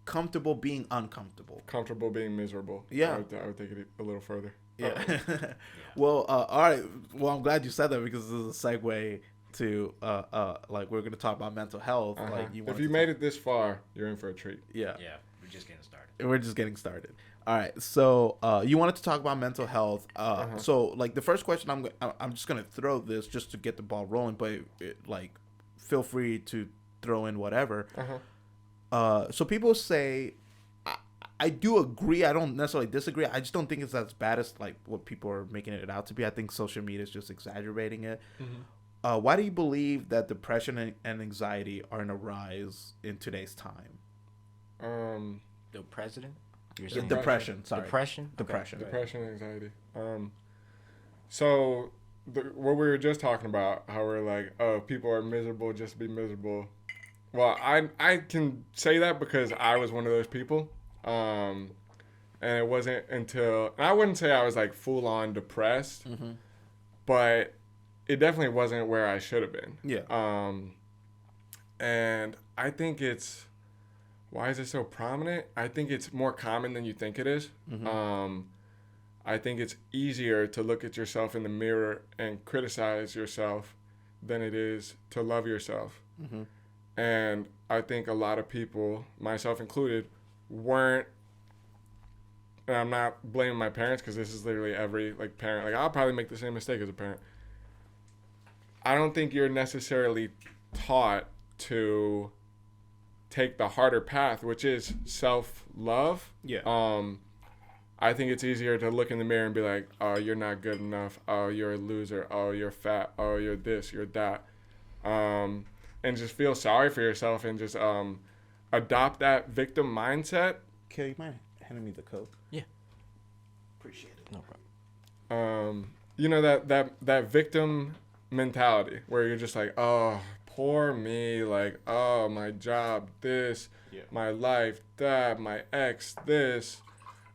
Comfortable being uncomfortable. Comfortable being miserable. Yeah, I would take it a little further. Yeah. Well, all right. Well, I'm glad you said that because this is a segue to like we're gonna talk about mental health. Like if you made it this far, you're in for a treat. Yeah. We're just getting started. We're just getting started. All right, so you wanted to talk about mental health. So, like, the first question I'm just gonna throw this just to get the ball rolling, but like, feel free to throw in whatever. So people say, I do agree. I don't necessarily disagree. I just don't think it's as bad as like what people are making it out to be. I think social media is just exaggerating it. Why do you believe that depression and anxiety are in a rise in today's time? The president. Depression. Sorry. Depression. Depression, anxiety. So what we were just talking about, how we're like, oh, people are miserable just to be miserable. Well, I can say that because I was one of those people. And it wasn't until, and I wouldn't say I was like full on depressed, but it definitely wasn't where I should have been. Yeah. And I think it's, why is it so prominent? I think it's more common than you think it is. I think it's easier to look at yourself in the mirror and criticize yourself than it is to love yourself. And I think a lot of people, myself included, weren't, and I'm not blaming my parents because this is literally every like parent. Like I'll probably make the same mistake as a parent. I don't think you're necessarily taught to take the harder path, which is self-love. Yeah. I think it's easier to look in the mirror and be like, oh, you're not good enough. Oh, you're a loser. Oh, you're fat. Oh, you're this, you're that. And just feel sorry for yourself and just adopt that victim mindset. Cale, you mind handing me the code? Yeah. Appreciate it. No problem. You know, that victim mentality where you're just like, oh, poor me, like, oh, my job, this, my life, that, my ex, this,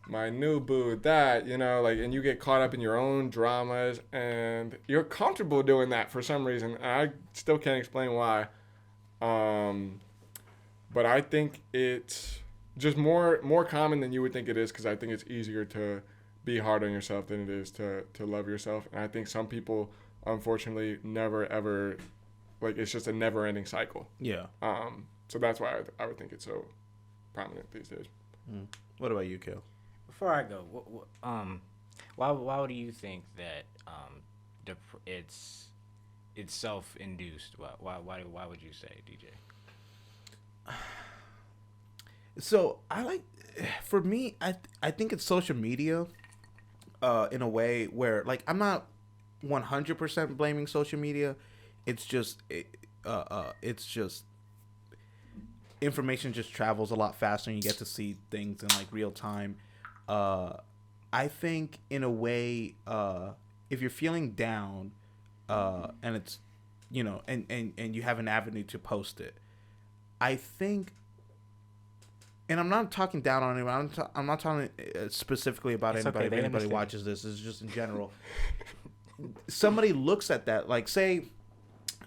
my new boo, that, you know, like, and you get caught up in your own dramas, and you're comfortable doing that for some reason. And I still can't explain why. But I think it's just more common than you would think it is, because I think it's easier to be hard on yourself than it is to love yourself. And I think some people, unfortunately, never, ever, like, it's just a never-ending cycle. Yeah. So that's why I would think it's so prominent these days. What about you, Cale? Before I go, why do you think that it's self-induced? Why would you say, DJ? So for me, I think it's social media, in a way where, like, I'm not 100% blaming social media. It's just information just travels a lot faster and you get to see things in like real time. I think in a way, if you're feeling down, and it's, you know, and you have an avenue to post it, I think, and I'm not talking down on anyone. I'm not talking specifically about anybody. Okay, if anybody watches this, it's just in general. Somebody looks at that, like, say,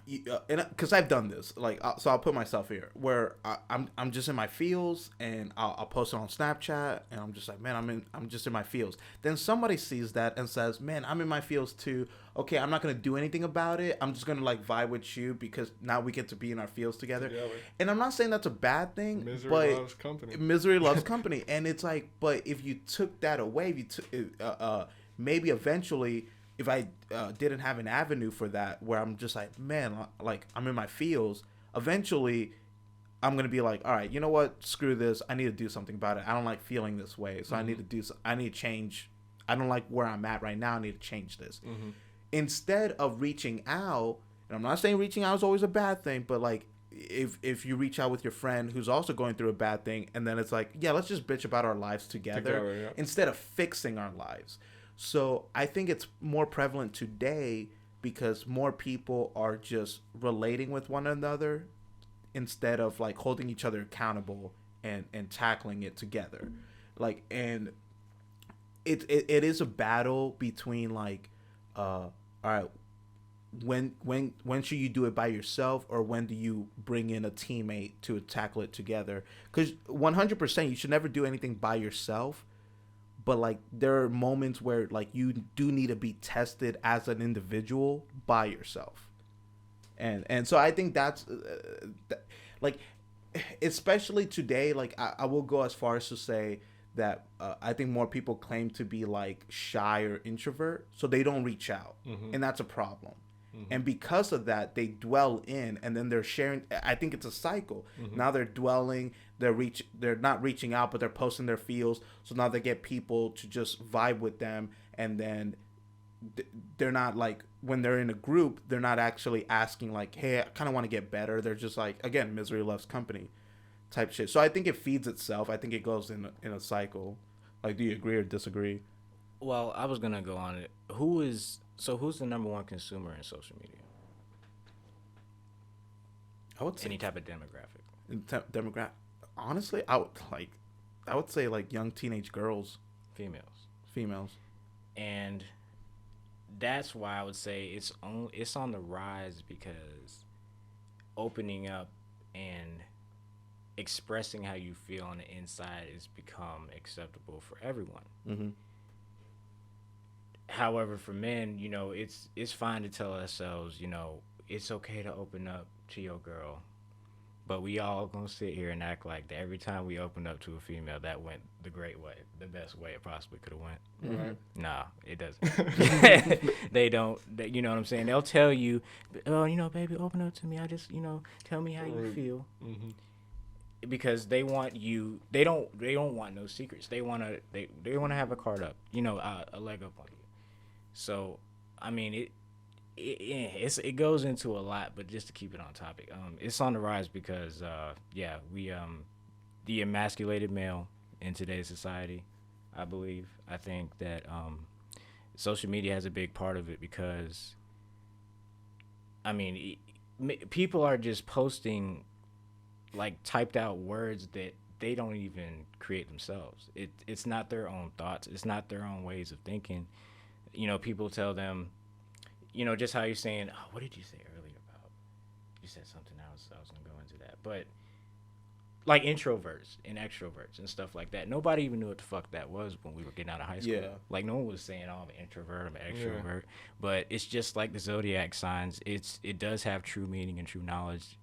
because I've done this, like, so I'll put myself here where I'm just in my feels, and I'll post it on Snapchat, and I'm just like, man, I'm just in my feels. Then somebody sees that and says, man, I'm in my feels too. Okay, I'm not gonna do anything about it. I'm just gonna like vibe with you because now we get to be in our feels together. Yeah, and I'm not saying that's a bad thing. Misery loves company. Misery loves company, and it's like, but if you took that away, if you took maybe eventually didn't have an avenue for that, where I'm just like, man, like I'm in my feels, eventually I'm gonna be like, all right, you know what, screw this, I need to do something about it. I don't like feeling this way, so I need to change. I don't like where I'm at right now, I need to change this. Instead of reaching out, and I'm not saying reaching out is always a bad thing, but like if you reach out with your friend who's also going through a bad thing, and then it's like, yeah, let's just bitch about our lives together instead of fixing our lives. So I think it's more prevalent today because more people are just relating with one another instead of like holding each other accountable and tackling it together. Like, and it is a battle between like, all right, when should you do it by yourself, or when do you bring in a teammate to tackle it together? Because 100% you should never do anything by yourself, but like there are moments where like you do need to be tested as an individual by yourself. And so I think that's like, especially today, like I will go as far as to say that I think more people claim to be like shy or introvert, so they don't reach out, and that's a problem. And because of that, they dwell in, and then they're sharing. I think it's a cycle. Now they're dwelling, they're not reaching out, but they're posting their feels. So now they get people to just vibe with them, and then they're not like, when they're in a group, they're not actually asking like, hey, I kind of want to get better. They're just like, again, misery loves company type shit. So I think it feeds itself. I think it goes in a cycle. Like, do you agree or disagree? Well, I was gonna go on it. Who's the number one consumer in social media? I would say any type of demographic. Demographic. Honestly, I would say like young teenage girls, females, and that's why I would say it's on the rise, because opening up and expressing how you feel on the inside has become acceptable for everyone. However, for men, you know, it's fine to tell ourselves, you know, it's okay to open up to your girl, but we all gonna sit here and act like that every time we open up to a female, that went the great way, the best way it possibly could have went. Nah, it doesn't. They don't. You know what I'm saying? They'll tell you, oh, you know, baby, open up to me. I just, you know, tell me how you feel. Because they want you. They don't want no secrets. They wanna have a card up. You know, a leg up on you. So, I mean, it goes into a lot, but just to keep it on topic, it's on the rise because, the emasculated male in today's society, I think that social media has a big part of it, because, I mean, people are just posting like typed out words that they don't even create themselves. It's not their own thoughts. It's not their own ways of thinking. You know, people tell them, you know, just how you're saying, oh, what did you say earlier about? You said something else. I was going to go into that. But like introverts and extroverts and stuff like that. Nobody even knew what the fuck that was when we were getting out of high school. Yeah. Like no one was saying, oh, I'm an introvert, I'm an extrovert. Yeah. But it's just like the zodiac signs. It does have true meaning and true knowledge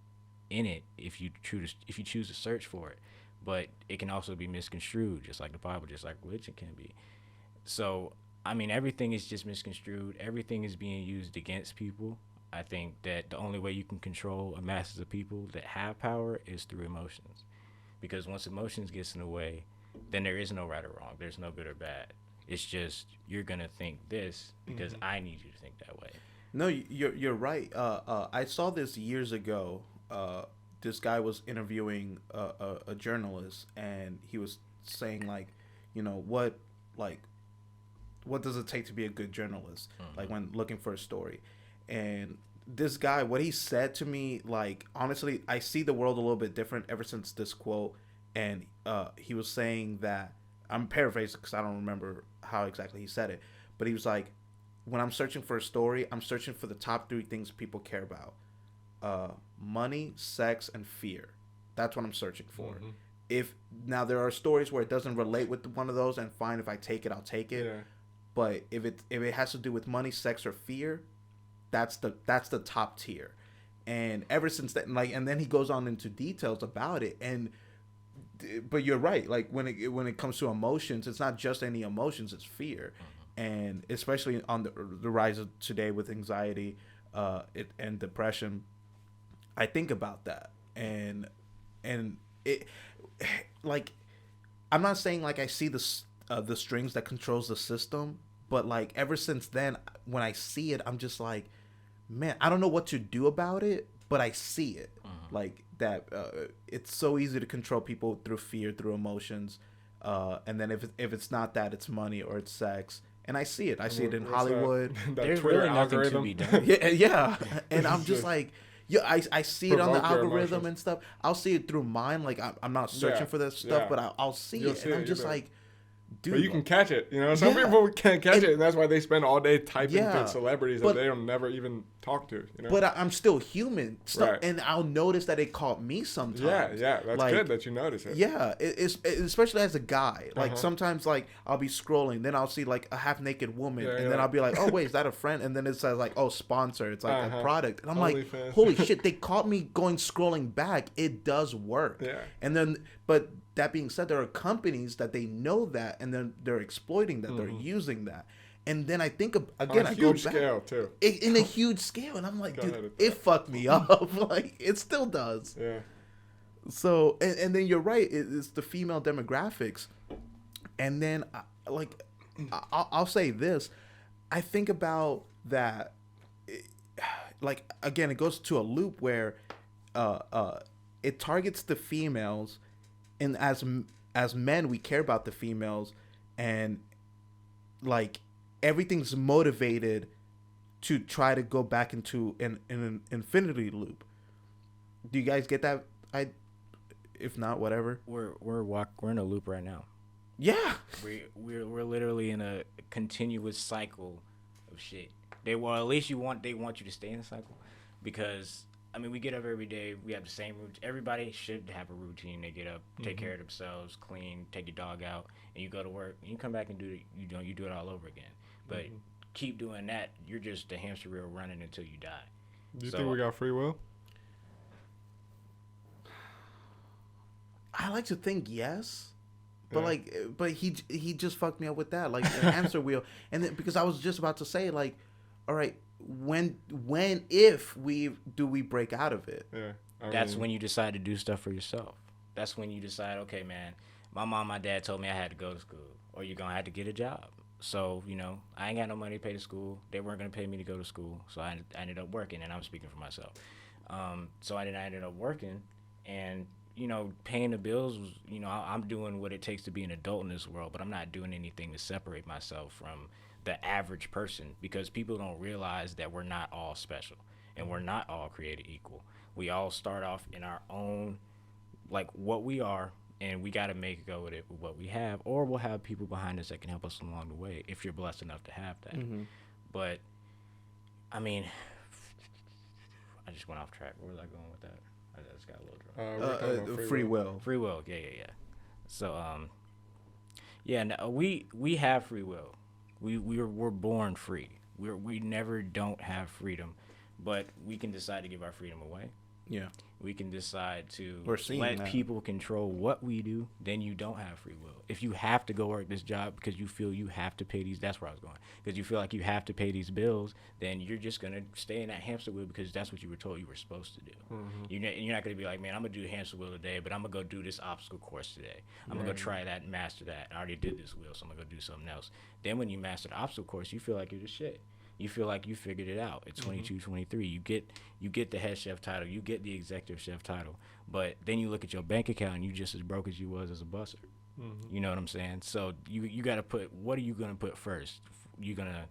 in it if you choose to search for it. But it can also be misconstrued, just like the Bible, just like religion can be. So I mean, everything is just misconstrued. Everything is being used against people. I think that the only way you can control a masses of people that have power is through emotions. Because once emotions gets in the way, then there is no right or wrong. There's no good or bad. It's just, you're going to think this because I need you to think that way. No, you're right. I saw this years ago. This guy was interviewing a journalist, and he was saying, like, you know, what does it take to be a good journalist? Like when looking for a story. And this guy, what he said to me, like, honestly, I see the world a little bit different ever since this quote. And he was saying that, I'm paraphrasing because I don't remember how exactly he said it, but he was like, when I'm searching for a story, I'm searching for the top 3 things people care about. Money, sex, and fear. That's what I'm searching for. If now there are stories where it doesn't relate with one of those, and fine, if I take it, I'll take it. Yeah. But if it has to do with money, sex, or fear, that's the top tier. And ever since that, like, and then he goes on into details about it. But you're right. Like when it comes to emotions, it's not just any emotions; it's fear. and especially on the rise of today with anxiety and depression, I think about that, and it like I'm not saying like I see the strings that controls the system, but like ever since then, when I see it, I'm just like, man, I don't know what to do about it, but I see it. Like that, it's so easy to control people through fear, through emotions, and then if it's not that, it's money or it's sex, and I see it. I see it in Hollywood. That There's Twitter really nothing algorithm. to be done. Yeah, and I'm just like, yeah, I see it on the Provoke your algorithm emotions. and stuff. I'll see it through mine. Like I'm not searching Yeah, for this stuff, yeah. but I'll see You'll it, see and it, I'm you just know. like, dude. But you can catch it, you know. Some Yeah. people can't catch And- it, and that's why they spend all day typing Yeah, to celebrities but- that they'll never even talk to, you know. But I'm still human, Right. and I'll notice that it caught me sometimes. yeah, that's Like, good that you notice it. Yeah, it's especially as a guy. Like Uh-huh. sometimes, like I'll be scrolling, then I'll see like a half naked woman, Yeah, and yeah. then I'll be like, oh wait, is that a friend? And then it says like, oh, sponsor. It's like Uh-huh. a product, and I'm like, OnlyFans. holy shit, they caught me going scrolling back. It does work. Yeah. And then, but that being said, there are companies that they know that, and then they're exploiting that. They're using that. And then I think again, On a I go huge back scale too. in a huge scale, and I'm like, Go dude, ahead. it fucked me up. Like it still does. Yeah. So, and then you're right. It's the female demographics, and then I'll say this. I think about that. Like again, it goes to a loop where, it targets the females, and as men, we care about the females, and like everything's motivated to try to go back into an infinity loop. Do you guys get that? If not, whatever. We're in a loop right now. Yeah. We're literally in a continuous cycle of shit. They want you to stay in the cycle, because I mean we get up every day, we have the same routine. Everybody should have a routine. They get up, take care of themselves, clean, take your dog out, and you go to work, and you come back and do it all over again. But keep doing that, you're just the hamster wheel running until you die. Do you think we got free will? I like to think yes, but Yeah. he just fucked me up with that, like the hamster wheel, and then because I was just about to say like, all right, if we break out of it? Yeah. That's when you decide to do stuff for yourself. That's when you decide, okay, man, my mom, my dad told me I had to go to school, or you're gonna have to get a job. So, you know, I ain't got no money to pay to school. They weren't gonna pay me to go to school, so I ended up working, and I'm speaking for myself. So I ended up working, and you know, paying the bills was, you know, I'm doing what it takes to be an adult in this world, but I'm not doing anything to separate myself from the average person, because people don't realize that we're not all special and we're not all created equal. We all start off in our own, like what we are, and we got to make it go with it with what we have, or we'll have people behind us that can help us along the way if you're blessed enough to have that. But I mean, I just went off track. Where was I going with that? I just got a little drunk. Free Free will. Free will, yeah. So, yeah, no, we have free will. We're born free. We never don't have freedom, but we can decide to give our freedom away. Yeah. We can decide to We're seeing let that. people control what we do. Then you don't have free will. If you have to go work this job because you feel you have to pay these, that's where I was going. Because you feel like you have to pay these bills, then you're just gonna stay in that hamster wheel because that's what you were told you were supposed to do. You're not gonna be like, man, I'm gonna do hamster wheel today, but I'm gonna go do this obstacle course today. I'm gonna go try that and master that. I already did this wheel, so I'm gonna go do something else. Then when you master the obstacle course, you feel like you're the shit. You feel like you figured it out. At 22, 23, you get the head chef title, you get the executive chef title, but then you look at your bank account and you just as broke as you was as a busser. You know what I'm saying? So you got to put, what are you gonna put first? You gonna,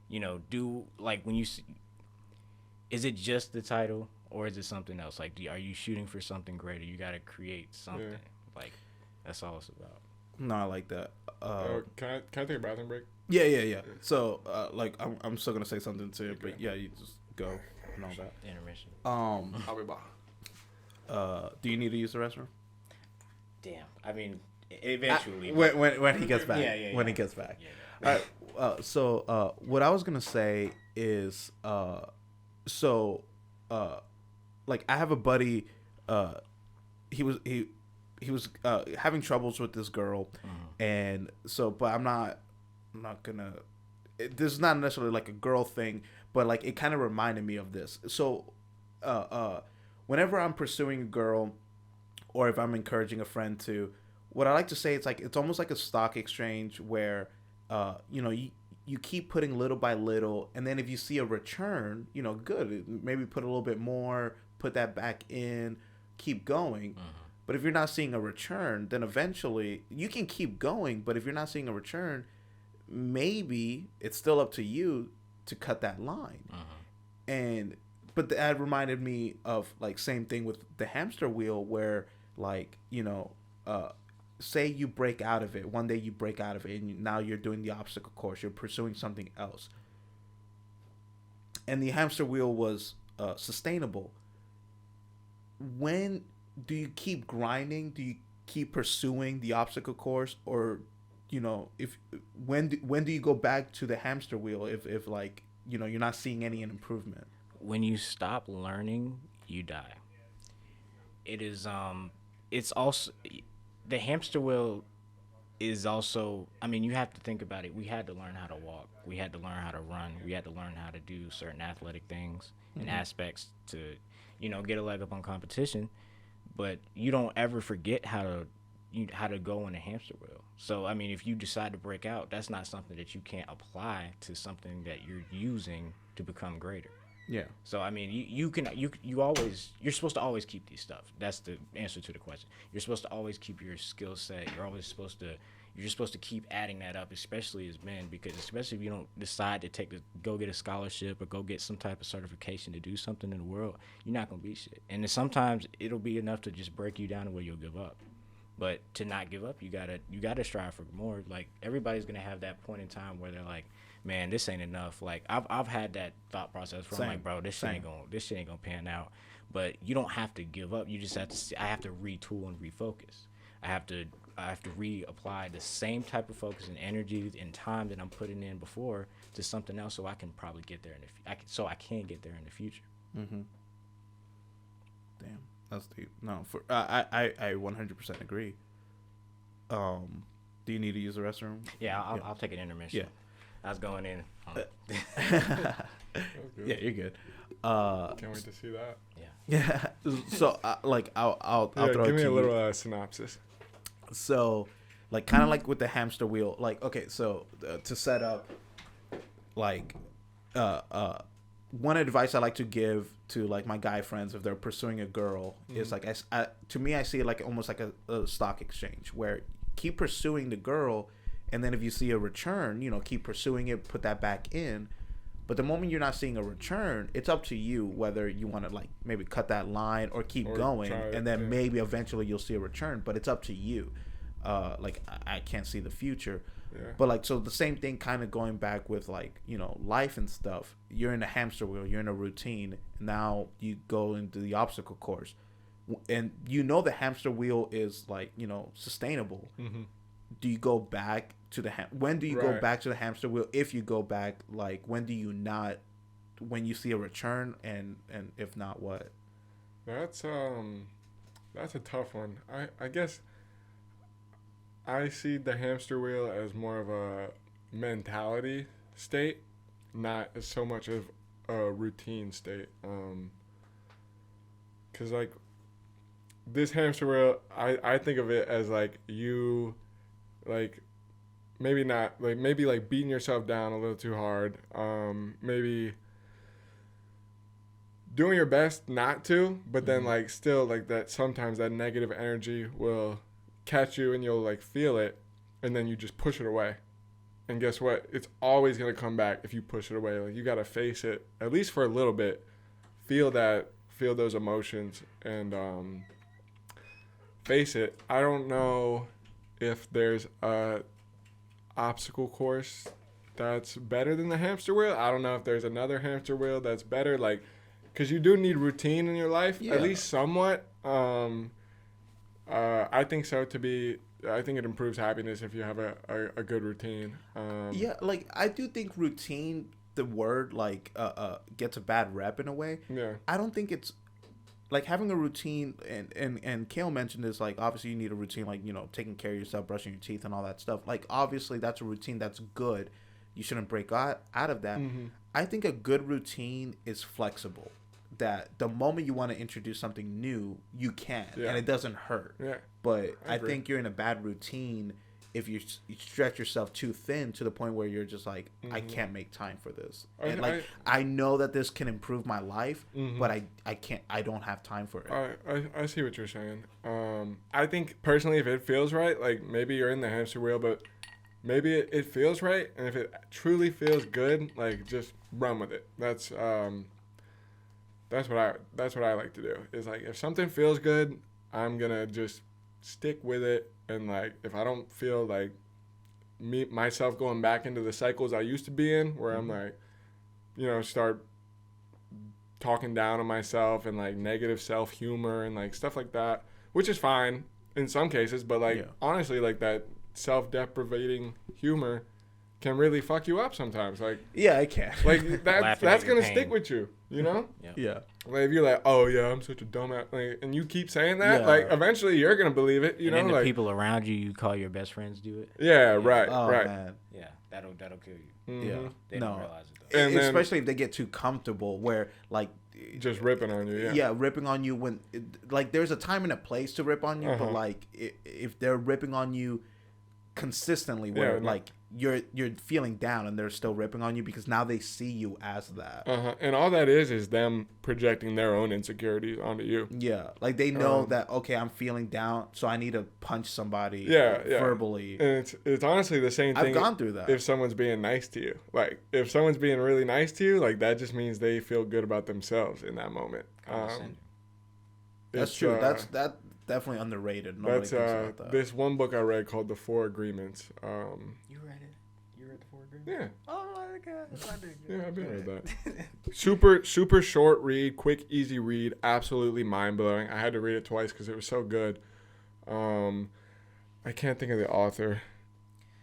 you know, do like when you is it just the title or is it something else? Like, are you shooting for something greater? You got to create something. Yeah. Like that's all it's about. No, I like that. Can I take a bathroom break? Yeah. So, like, I'm still gonna say something to it, but yeah, you just go and all that. Intermission. I'll be back. Do you need to use the restroom? Damn. I mean, eventually. When he gets back. Yeah. When he gets back. Yeah. All right. So, what I was gonna say is, like, I have a buddy. He was having troubles with this girl, and so, but I'm not gonna this is not necessarily like a girl thing, but like it kind of reminded me of this. So, whenever I'm pursuing a girl, or if I'm encouraging a friend to, what I like to say, it's like it's almost like a stock exchange where, you keep putting little by little, and then if you see a return, good, maybe put a little bit more, put that back in, keep going. But if you're not seeing a return, then eventually you can keep going. But if you're not seeing a return, maybe it's still up to you to cut that line. But that reminded me of like same thing with the hamster wheel, where like say you break out of it one day, you break out of it, and now you're doing the obstacle course, you're pursuing something else, and the hamster wheel was sustainable. When do you keep grinding? Do you keep pursuing the obstacle course, or if when do you go back to the hamster wheel if like you're not seeing any improvement? When you stop learning, you die. It is it's also, the hamster wheel is also, I mean, you have to think about it. We had to learn how to walk, we had to learn how to run, we had to learn how to do certain athletic things and aspects to get a leg up on competition. But you don't ever forget how to go in a hamster wheel. So I mean, if you decide to break out, that's not something that you can't apply to something that you're using to become greater. Yeah. So I mean, you're supposed to always keep these stuff. That's the answer to the question. You're supposed to always keep your skill set. You're just supposed to keep adding that up, especially as men, because especially if you don't decide to go get a scholarship or go get some type of certification to do something in the world, you're not gonna be shit. And then sometimes it'll be enough to just break you down to where you'll give up. But to not give up, you gotta strive for more. Like, everybody's gonna have that point in time where they're like, man, this ain't enough. Like, I've had that thought process where I'm like, bro, this shit ain't gonna pan out. But you don't have to give up. You just have to. I have to retool and refocus. I have to reapply the same type of focus and energy and time that I'm putting in before to something else, so I can probably get there I can get there in the future. Damn, that's deep. No, I 100% agree. Do you need to use the restroom? Yeah, I'll take an intermission. Yeah. I was going in. Yeah, you're good. Can't wait to see that. Yeah. So, I'll throw it to you. Give me a little synopsis. So, like, kind of like with the hamster wheel. Like, okay, so to set up, like, one advice I like to give to like my guy friends if they're pursuing a girl is like, to me, I see it like almost like a stock exchange, where keep pursuing the girl, and then if you see a return, keep pursuing it, put that back in. But the moment you're not seeing a return, it's up to you whether you want to like maybe cut that line or keep going, and then maybe eventually you'll see a return. But it's up to you. Like, I can't see the future. Yeah. But like, so the same thing kind of going back with like, life and stuff. You're in a hamster wheel, you're in a routine. Now you go into the obstacle course, and the hamster wheel is like, sustainable. Do you go back to when do you go back to the hamster wheel? If you go back, like, when do you not, when you see a return, and if not, what? That's a tough one. I guess I see the hamster wheel as more of a mentality state, not as so much of a routine state. 'Cause like this hamster wheel, I think of it as like you, like, maybe not, like, maybe like beating yourself down a little too hard. Maybe doing your best not to, but then like still like that, sometimes that negative energy will catch you and you'll like feel it, and then you just push it away. And guess what? It's always going to come back if you push it away. Like, you got to face it, at least for a little bit. Feel those emotions, and face it. I don't know if there's a obstacle course that's better than the hamster wheel. I don't know if there's another hamster wheel that's better, like, because you do need routine in your life, at least somewhat. I think so. I think it improves happiness if you have a good routine. Like, I do think routine, the word, like, gets a bad rep in a way. Yeah. I don't think it's like having a routine, and Cale mentioned this, like, obviously you need a routine, like, taking care of yourself, brushing your teeth and all that stuff. Like, obviously that's a routine that's good. you shouldn't break out of that. I think a good routine is flexible. That the moment you want to introduce something new, you can, and it doesn't hurt. Yeah. But I think you're in a bad routine if you stretch yourself too thin to the point where you're just like, I can't make time for this. And like, I know that this can improve my life, but I can't. I don't have time for it. I see what you're saying. I think personally, if it feels right, like maybe you're in the hamster wheel, but maybe it feels right, and if it truly feels good, like just run with it. That's what I like to do. Is like if something feels good, I'm gonna just stick with it. And like if I don't feel like myself going back into the cycles I used to be in, where I'm like, start talking down on myself and like negative self humor and like stuff like that, which is fine in some cases, but like honestly, like that self-deprecating humor can really fuck you up sometimes. Like it can. Like that's gonna stick with you, you know? Yeah. Like if you're like, oh yeah, I'm such a dumbass, like, and you keep saying that, like eventually you're gonna believe it, you know? And then the like people around you call your best friends do it. Yeah, right, right. Man. Yeah, that'll kill you. Yeah. They don't realize it though. And especially if they get too comfortable, where like just ripping on you. Yeah, ripping on you when like there's a time and a place to rip on you, but like if they're ripping on you consistently, where like you're feeling down and they're still ripping on you because now they see you as that. And all that is them projecting their own insecurities onto you. Yeah, like they know that, okay, I'm feeling down, so I need to punch somebody verbally. And it's honestly the same thing. I've gone through that. If someone's being nice to you, like if someone's being really nice to you, like that just means they feel good about themselves in that moment. That's true. That's definitely underrated. Nobody thinks about that. This one book I read called The 4 Agreements. You read it? You read The 4 Agreements? Yeah. Oh my God. Yeah, I've been read that. Super short read, quick, easy read, absolutely mind blowing. I had to read it twice because it was so good. I can't think of the author,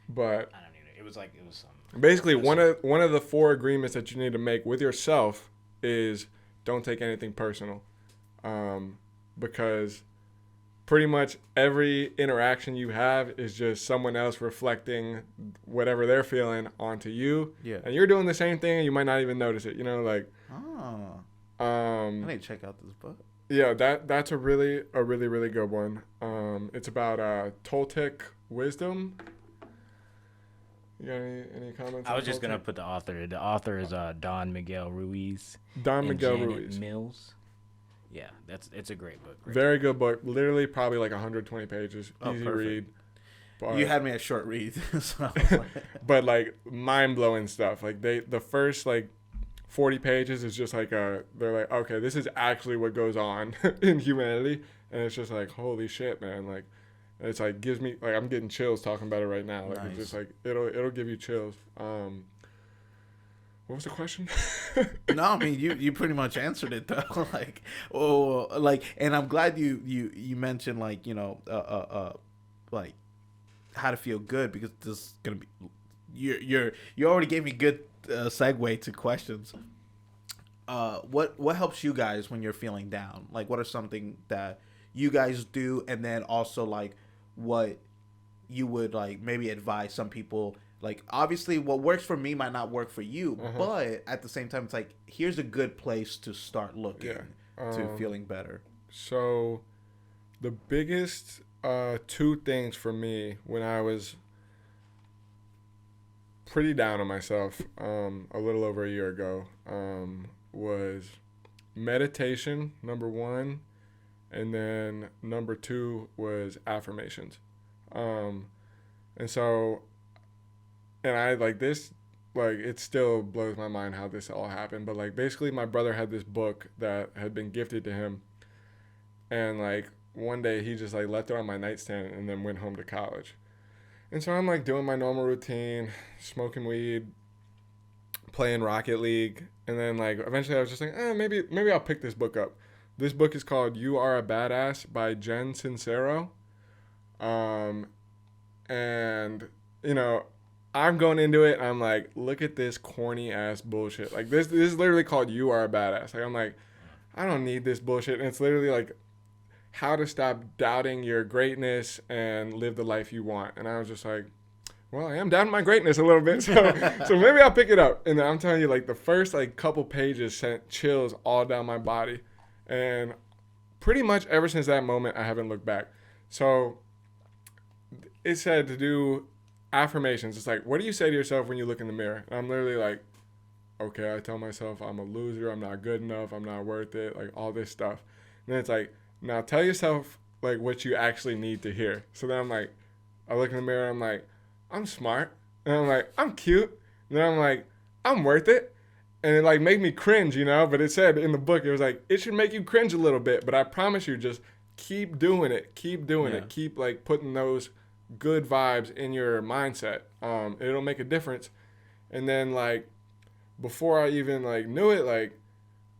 but I don't either. It was something. Basically, one of the 4 agreements that you need to make with yourself is don't take anything personal, because pretty much every interaction you have is just someone else reflecting whatever they're feeling onto you. Yeah. And you're doing the same thing and you might not even notice it, like. I need to check out this book. Yeah, that's a really good one. It's about Toltec wisdom. You got any comments? I was just gonna put the author. The author is Don Miguel Ruiz. Don Miguel Janet Ruiz. Mills. Yeah, it's a great book. Very good book. Literally probably like 120 pages. Easy read. But, you had me at short read. So but like mind blowing stuff. Like the first like 40 pages is just like they're like, okay, this is actually what goes on in humanity, and it's just like, holy shit, man. Like it's like gives me like I'm getting chills talking about it right now. Like It's just like it'll give you chills. What was the question? No, I mean you pretty much answered it though. And I'm glad you mentioned like like how to feel good, because this is gonna be you already gave me good segue to questions. What helps you guys when you're feeling down? Like what are something that you guys do, and then also like what you would like maybe advise some people. Like, obviously, what works for me might not work for you, but at the same time, it's like, here's a good place to start looking to feeling better. So, the biggest 2 things for me when I was pretty down on myself a little over a year ago was meditation, number 1, and then number 2 was affirmations. And so... And I like this, like it still blows my mind how this all happened. But like basically my brother had this book that had been gifted to him. And like one day he just like left it on my nightstand and then went home to college. And so I'm like doing my normal routine, smoking weed, playing Rocket League. And then like eventually I was just like, maybe I'll pick this book up. This book is called You Are a Badass by Jen Sincero. And, I'm going into it, and I'm like, look at this corny ass bullshit. Like this is literally called You Are a Badass. Like I'm like, I don't need this bullshit. And it's literally like how to stop doubting your greatness and live the life you want. And I was just like, well, I am doubting my greatness a little bit, so maybe I'll pick it up. And I'm telling you, like, the first, like, couple pages sent chills all down my body. And pretty much ever since that moment, I haven't looked back. So it said to do affirmations. It's like, what do you say to yourself when you look in the mirror? And I'm literally like, okay, I tell myself I'm a loser, I'm not good enough, I'm not worth it, like all this stuff. And then it's like, now tell yourself like what you actually need to hear. So then I'm like, I look in the mirror, I'm like, I'm smart. And I'm like, I'm cute. And then I'm like, I'm worth it. And it like made me cringe, you know? But it said in the book, it was like, it should make you cringe a little bit, but I promise you, just keep doing it. Keep doing it. Keep like putting those good vibes in your mindset. It'll make a difference. And then like before I even like knew it, like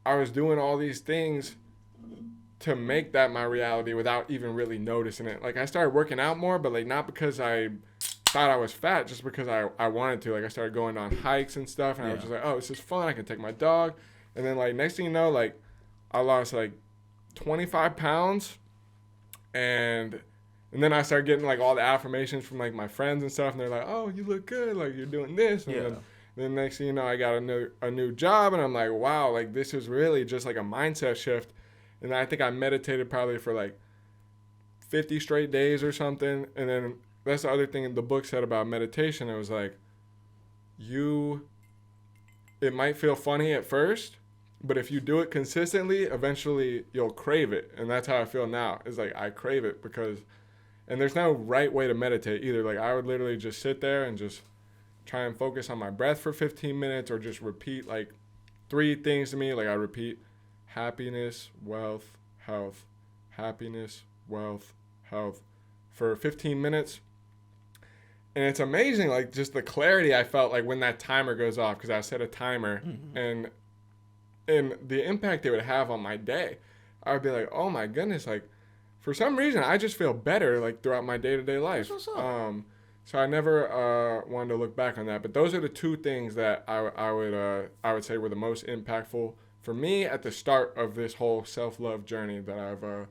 I was doing all these things to make that my reality without even really noticing it. Like I started working out more, but like not because I thought I was fat, just because I wanted to. Like I started going on hikes and stuff, and I was just like, oh, this is fun. I can take my dog. And then like next thing you know, like I lost like 25 pounds, and then I started getting like all the affirmations from like my friends and stuff, and they're like, "Oh, you look good, like you're doing this." And then next thing you know, I got a new job, and I'm like, "Wow, like this is really just like a mindset shift." And I think I meditated probably for like 50 straight days or something. And then that's the other thing the book said about meditation. It was like, it might feel funny at first, but if you do it consistently, eventually you'll crave it. And that's how I feel now. It's like I crave it and there's no right way to meditate either. Like I would literally just sit there and just try and focus on my breath for 15 minutes or just repeat like 3 things to me. Like I repeat happiness, wealth, health, happiness, wealth, health for 15 minutes. And it's amazing, like just the clarity I felt like when that timer goes off, because I set a timer and the impact it would have on my day. I would be like, oh my goodness, like for some reason, I just feel better like throughout my day-to-day life. So I never wanted to look back on that. But those are the 2 things that I would say were the most impactful for me at the start of this whole self-love journey that I've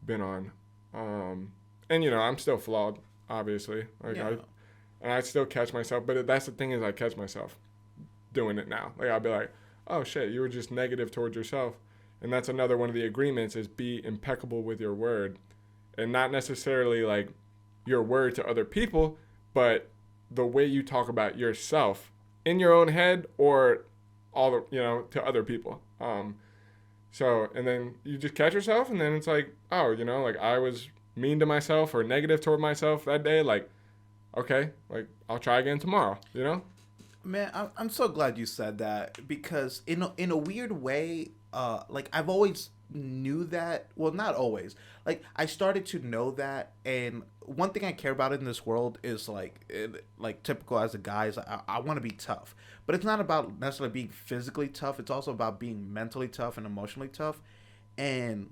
been on. And you know, I'm still flawed, obviously. Like I still catch myself. But that's the thing is, I catch myself doing it now. Like I'll be like, oh shit, you were just negative towards yourself. And that's another one of the agreements is be impeccable with your word. And not necessarily like your word to other people, but the way you talk about yourself in your own head or to other people. So, and then you just catch yourself and then it's like, oh, you know, like I was mean to myself or negative toward myself that day. Like, okay, like I'll try again tomorrow, you know? Man, I'm so glad you said that because in a weird way, like I've always knew that. Well, not always. Like I started to know that, and one thing I care about in this world is like typical as a guy is I want to be tough, but it's not about necessarily being physically tough. It's also about being mentally tough and emotionally tough. And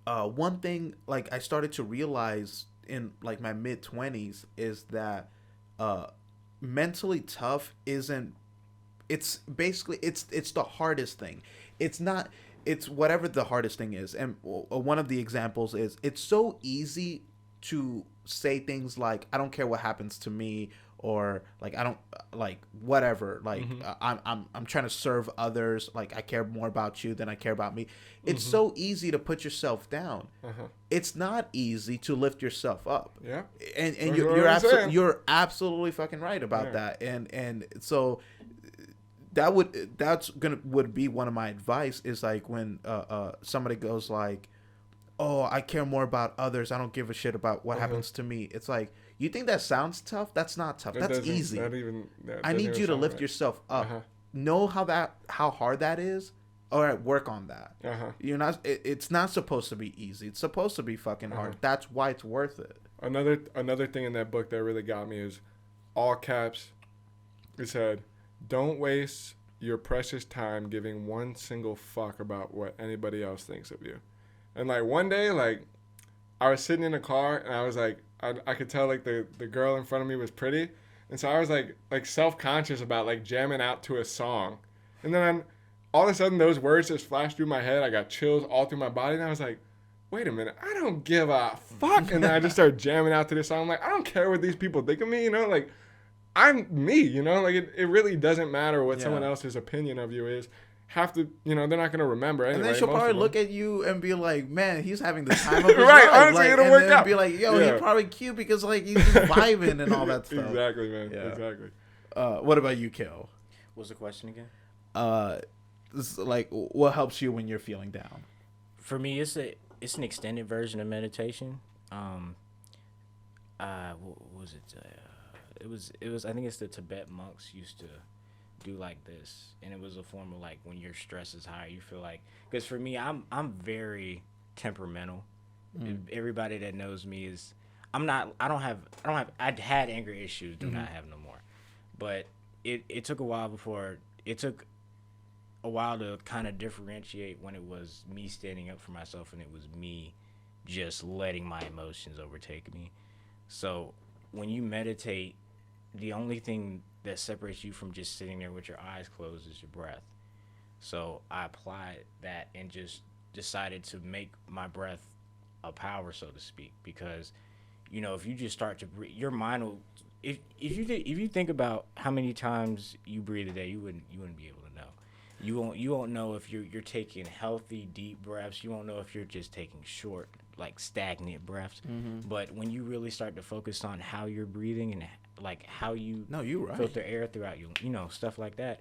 one thing like I started to realize in like my mid-20s is that mentally tough isn't. It's basically it's the hardest thing. It's whatever the hardest thing is. And one of the examples is it's so easy to say things like, I don't care what happens to me, or like, I don't like whatever. Like I'm trying to serve others. Like I care more about you than I care about me. It's so easy to put yourself down. It's not easy to lift yourself up. Yeah. And you're absolutely fucking right about that. And so would be one of my advice is like when somebody goes like, oh, I care more about others, I don't give a shit about what happens to me. It's like, you think that sounds tough? That's not tough. That's easy. I need you to lift yourself up. Know how hard that is. All right, work on that. You're not. It's not supposed to be easy. It's supposed to be fucking hard. That's why it's worth it. Another thing in that book that really got me is all caps. It said, don't waste your precious time giving one single fuck about what anybody else thinks of you. And like one day, like I was sitting in a car and I was like, I could tell like the girl in front of me was pretty. And so I was like self-conscious about like jamming out to a song. And then all of a sudden those words just flashed through my head. I got chills all through my body. And I was like, wait a minute, I don't give a fuck. And then I just start jamming out to this song. I'm like, I don't care what these people think of me, you know, like, I'm me, you know, like, it really doesn't matter what someone else's opinion of you is. Have to, you know, they're not going to remember anyway. And then she'll probably look at you and be like, man, he's having the time of his right, life. honestly, like, it'll and work then out. Be like, yo, he's probably cute because, like, he's just vibing and all that stuff. Exactly, man. Yeah. Exactly. What about you, Cale? What's the question again? This is like, what helps you when you're feeling down? For me, it's an extended version of meditation. What was it? It was. I think it's the Tibet monks used to do like this, and it was a form of like when your stress is high, you feel like. Because for me, I'm very temperamental. Everybody that knows me is. I'd had anger issues. Do not have no more. But it took a while to kind of differentiate when it was me standing up for myself and it was me just letting my emotions overtake me. So when you meditate, the only thing that separates you from just sitting there with your eyes closed is your breath. So I applied that and just decided to make my breath a power, so to speak, because, you know, if you just start to breathe, your mind will. If you think about how many times you breathe a day, you wouldn't be able to know. You won't know if you're taking healthy, deep breaths. You won't know if you're just taking short, like stagnant breaths. But when you really start to focus on how you're breathing and like how you filter air throughout you, you know, stuff like that,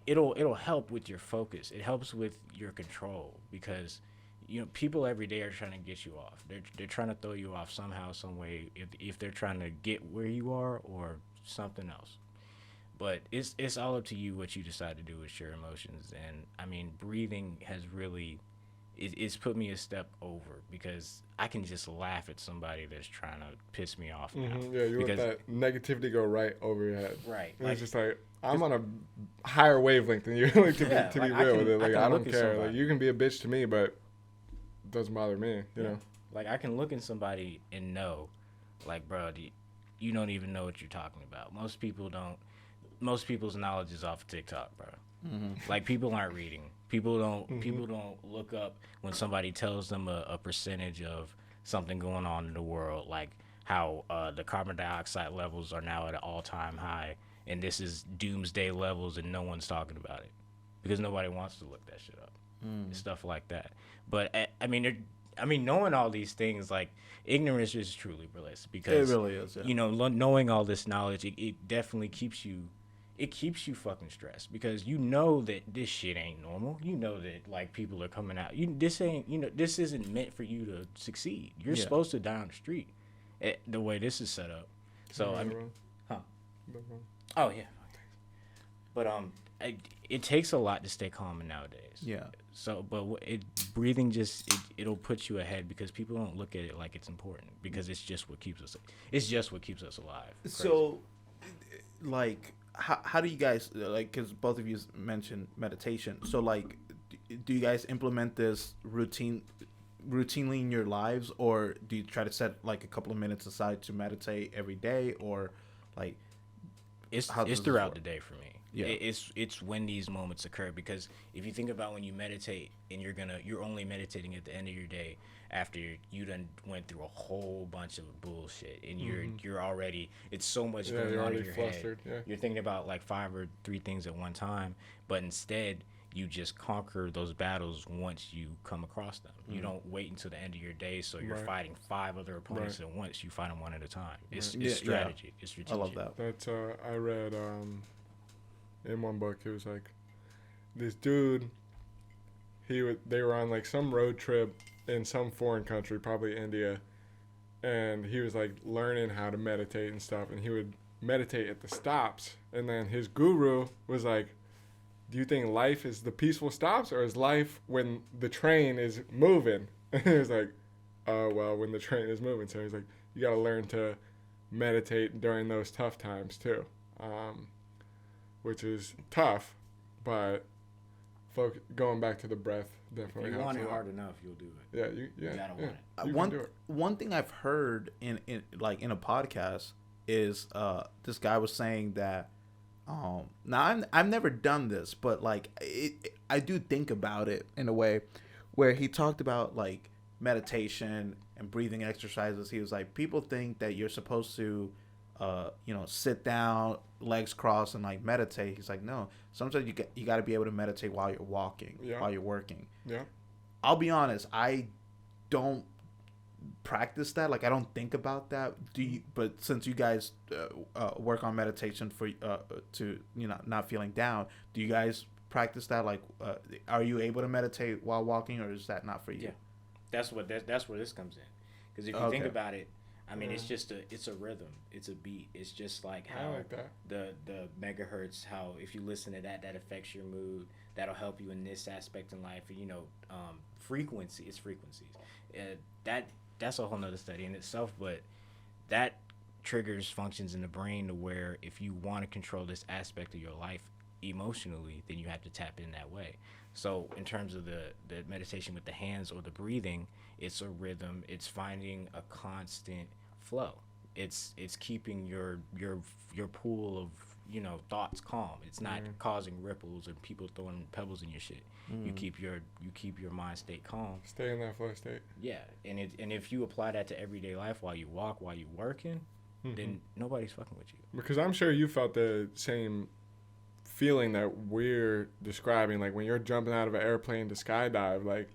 it'll help with your focus. It helps with your control because, you know, people every day are trying to get you off. They're trying to throw you off somehow, some way, if they're trying to get where you are or something else. But it's all up to you what you decide to do with your emotions. And I mean, breathing has really it's put me a step over because I can just laugh at somebody that's trying to piss me off now. Yeah, you let that negativity go right over your head. Right. And it's just like, I'm on a higher wavelength than you, like, to be real with it. Like, I don't care. Like, you can be a bitch to me, but it doesn't bother me, you know? Like, I can look at somebody and know, like, bro, you don't even know what you're talking about. Most people's knowledge is off of TikTok, bro. Like, people aren't reading. People don't look up when somebody tells them a percentage of something going on in the world, like how the carbon dioxide levels are now at an all-time high, and this is doomsday levels, and no one's talking about it because nobody wants to look that shit up. Stuff like that. But I mean, knowing all these things, like, ignorance is truly bliss because it really is. Yeah. You know, knowing all this knowledge, it definitely keeps you fucking stressed because you know that this shit ain't normal. You know that, like, people are coming out. This isn't meant for you to succeed. You're supposed to die on the street the way this is set up. So I mean, oh yeah. But it takes a lot to stay calm nowadays. Yeah. So, but breathing it'll put you ahead because people don't look at it like it's important because it's just what keeps us alive. Crazy. So, like, how do you guys, like, because both of you mentioned meditation, so, like, do you guys implement this routinely in your lives, or do you try to set, like, a couple of minutes aside to meditate every day, or, like, it's throughout the day for me. Yeah. It's when these moments occur, because if you think about when you meditate and you're only meditating at the end of your day after you done went through a whole bunch of bullshit and you're already, it's so much going on in your head. Yeah. You're thinking about like 5 or 3 things at one time, but instead you just conquer those battles once you come across them. You don't wait until the end of your day, so you're fighting 5 other opponents at once. You fight them one at a time. It's strategy. It's strategic. I love that. That's I read in one book, it was like this dude, they were on like some road trip in some foreign country, probably India, and he was like learning how to meditate and stuff, and he would meditate at the stops, and then his guru was like, do you think life is the peaceful stops, or is life when the train is moving? And he was like, oh, well, when the train is moving. So he's like, you got to learn to meditate during those tough times too. Which is tough, but going back to the breath definitely helps. If you want it hard enough, you'll do it. Yeah, you gotta want it. One thing I've heard in a podcast is this guy was saying that now I've never done this, but like I do think about it in a way where he talked about like meditation and breathing exercises. He was like, people think that you're supposed to, sit down, legs crossed, and like meditate. He's like, no. Sometimes you got to be able to meditate while you're walking, while you're working. Yeah. I'll be honest, I don't practice that. Like, I don't think about that. But since you guys work on meditation for to not feeling down, do you guys practice that? Like, are you able to meditate while walking, or is that not for you? Yeah, that's where this comes in. Because if you think about it, I mean, it's a rhythm, it's a beat. It's just like how the megahertz, how if you listen to that affects your mood. That'll help you in this aspect in life. Frequency. It's frequencies. That's a whole nother study in itself. But that triggers functions in the brain to where if you want to control this aspect of your life emotionally, then you have to tap in that way. So in terms of the meditation with the hands or the breathing, it's a rhythm. It's finding a constant flow. It's keeping your pool of thoughts calm. It's not causing ripples and people throwing pebbles in your shit. You keep your mind state calm. Stay in that flow state. Yeah, and if you apply that to everyday life while you walk, while you working, then nobody's fucking with you. Because I'm sure you felt the same feeling that we're describing. Like when you're jumping out of an airplane to skydive, like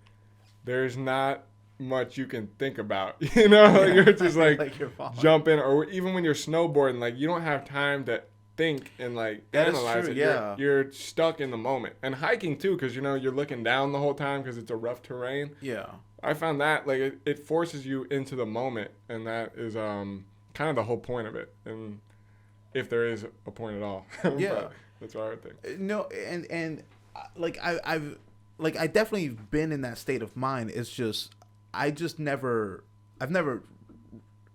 there's not much you can think about. You're just like, like you're jumping, or even when you're snowboarding, like you don't have time to think and like analyze it. Yeah. You're stuck in the moment. And hiking too, because you're looking down the whole time because it's a rough terrain. Yeah, I found that like it forces you into the moment, and that is kind of the whole point of it, and if there is a point at all. Yeah. That's what I would think. No, and like I've definitely been in that state of mind. It's just I've never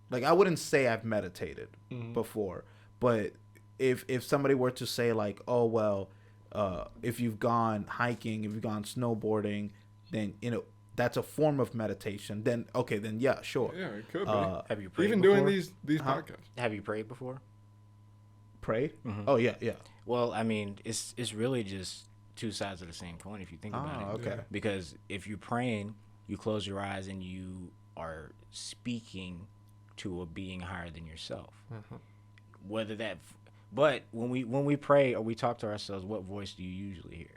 like, I wouldn't say I've meditated before, but if somebody were to say like, oh well, if you've gone hiking, if you've gone snowboarding, then that's a form of meditation. Then okay, then yeah, sure. Yeah, it could be. Have you prayed even before? doing these podcasts? Have you prayed before? Prayed? Oh yeah. Well, I mean, it's really just two sides of the same coin if you think about it. Okay. Because if you're praying, you close your eyes and you are speaking to a being higher than yourself. Whether that, but when we pray or we talk to ourselves, what voice do you usually hear?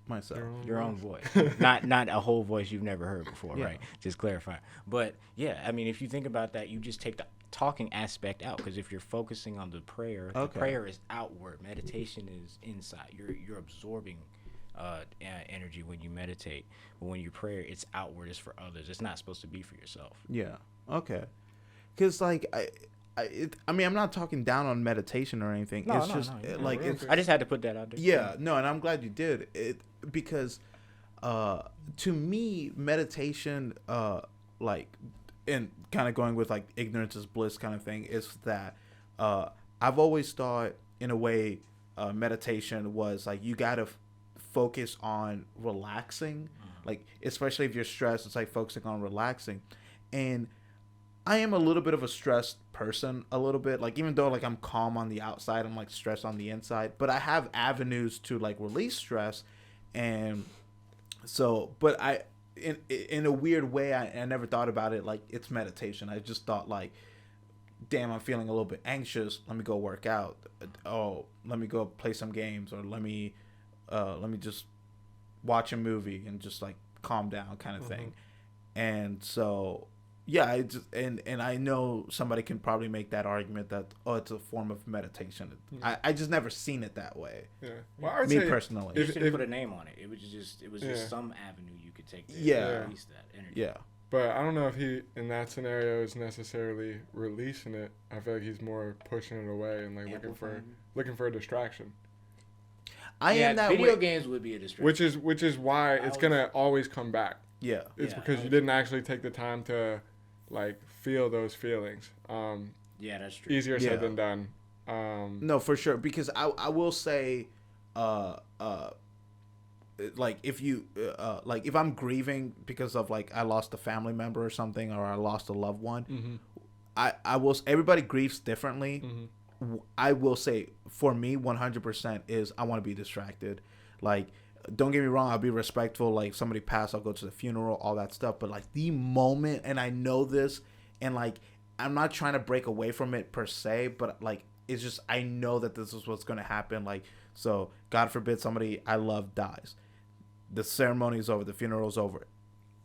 Myself. Your own voice. not a whole voice you've never heard before, right? Just clarify. But yeah, I mean, if you think about that, you just take the talking aspect out, because if you're focusing on the prayer, the prayer is outward. Meditation is inside. You're absorbing energy when you meditate, but when you pray, it's outward. It's for others. It's not supposed to be for yourself. Yeah. Okay. Because like I mean, I'm not talking down on meditation or anything. No, it's no, just no, like it's. I just had to put that out there. Yeah. No, and I'm glad you did it because to me, meditation, like, and kind of going with like ignorance is bliss kind of thing, is that I've always thought in a way meditation was like you gotta focus on relaxing, like especially if you're stressed, it's like focusing on relaxing. And I am a little bit of a stressed person, a little bit, like even though like I'm calm on the outside, I'm like stressed on the inside, but I have avenues to like release stress. And so, but I in a weird way, I never thought about it like it's meditation. I just thought like, damn, I'm feeling a little bit anxious, let me go work out. Oh, let me go play some games, or let me just watch a movie and just like calm down kind of thing. And so yeah, I just and I know somebody can probably make that argument that it's a form of meditation. I just never seen it that way. Yeah, well, I would me say personally. You should put a name on it. It was just some avenue you could take to release that energy. Yeah. But I don't know if he, in that scenario, is necessarily releasing it. I feel like he's more pushing it away and like looking for a distraction. I am that video way. games would be a distraction. Which is why it's gonna always come back. Yeah. It's because you didn't actually take the time to like feel those feelings. Yeah, that's true. Easier said than done. No, for sure. Because I will say, like if you like if I'm grieving because of like I lost a family member or something, or I lost a loved one, I will. Everybody grieves differently. I will say for me, 100% is I want to be distracted. Like don't get me wrong, I'll be respectful. Like, somebody passed, I'll go to the funeral, all that stuff. But, like, the moment, and I know this, and, like, I'm not trying to break away from it per se, but, like, it's just, I know that this is what's going to happen. Like, so, God forbid somebody I love dies. The ceremony is over. The funeral is over.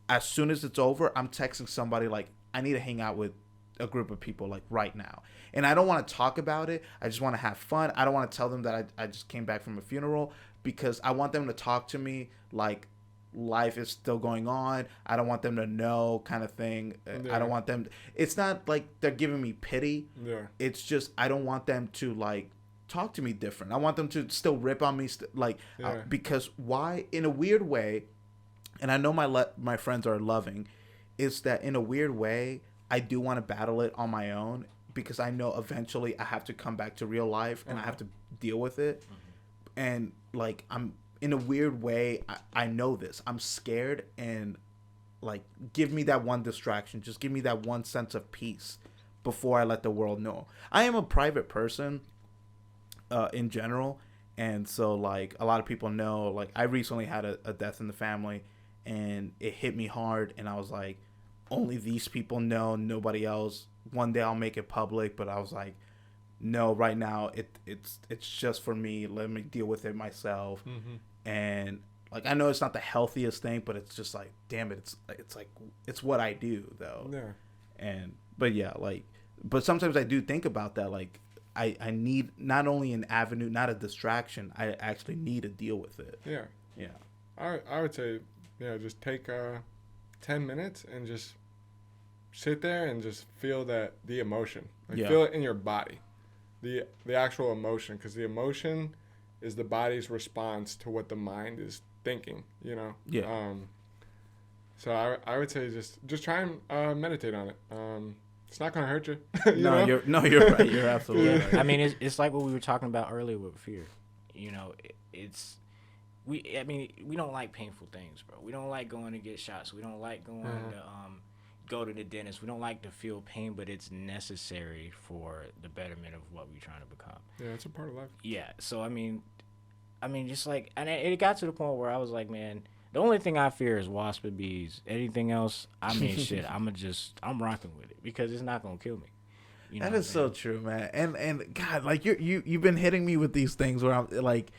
As soon as it's over, I'm texting somebody, like, I need to hang out with a group of people, like, right now. And I don't want to talk about it. I just want to have fun. I don't want to tell them that I just came back from a funeral, because I want them to talk to me like life is still going on. I don't want them to know, kind of thing. Yeah. I don't want them. It's not like they're giving me pity. Yeah. It's just I don't want them to, like, talk to me different. I want them to still rip on me, because why? In a weird way, and I know my friends are loving, is that in a weird way, I do want to battle it on my own, because I know eventually I have to come back to real life and I have to deal with it. And, like, I'm in a weird way, I know this. I'm scared, and, like, give me that one distraction. Just give me that one sense of peace before I let the world know. I am a private person in general, and so, like, a lot of people know, like, I recently had a death in the family, and it hit me hard, and I was like, only these people know, nobody else. One day I'll make it public, but I was like, no, right now it's just for me. Let me deal with it myself. And, like, I know it's not the healthiest thing, but it's just like, damn it, it's like it's what I do though. Yeah. But yeah, like, but sometimes I do think about that. Like, I need not only an avenue, not a distraction. I actually need to deal with it. Yeah. Yeah. I would say, just take 10 minutes and just sit there and just feel the emotion. Like, feel it in your body. The actual emotion, because the emotion is the body's response to what the mind is thinking, Yeah. So I would say just try and meditate on it. It's not gonna hurt you. You're right. You're absolutely right. I mean, it's like what we were talking about earlier with fear. We don't like painful things, bro. We don't like going to get shots. We don't like going to go to the dentist. We don't like to feel pain, but it's necessary for the betterment of what we're trying to become. Yeah, it's a part of life. Yeah. So I mean, just like, and it got to the point where I was like, man, the only thing I fear is wasps and bees. Anything else, I mean, shit, I'm rocking with it, because it's not gonna kill me. That is so true, man. And God, like, you've been hitting me with these things where I'm like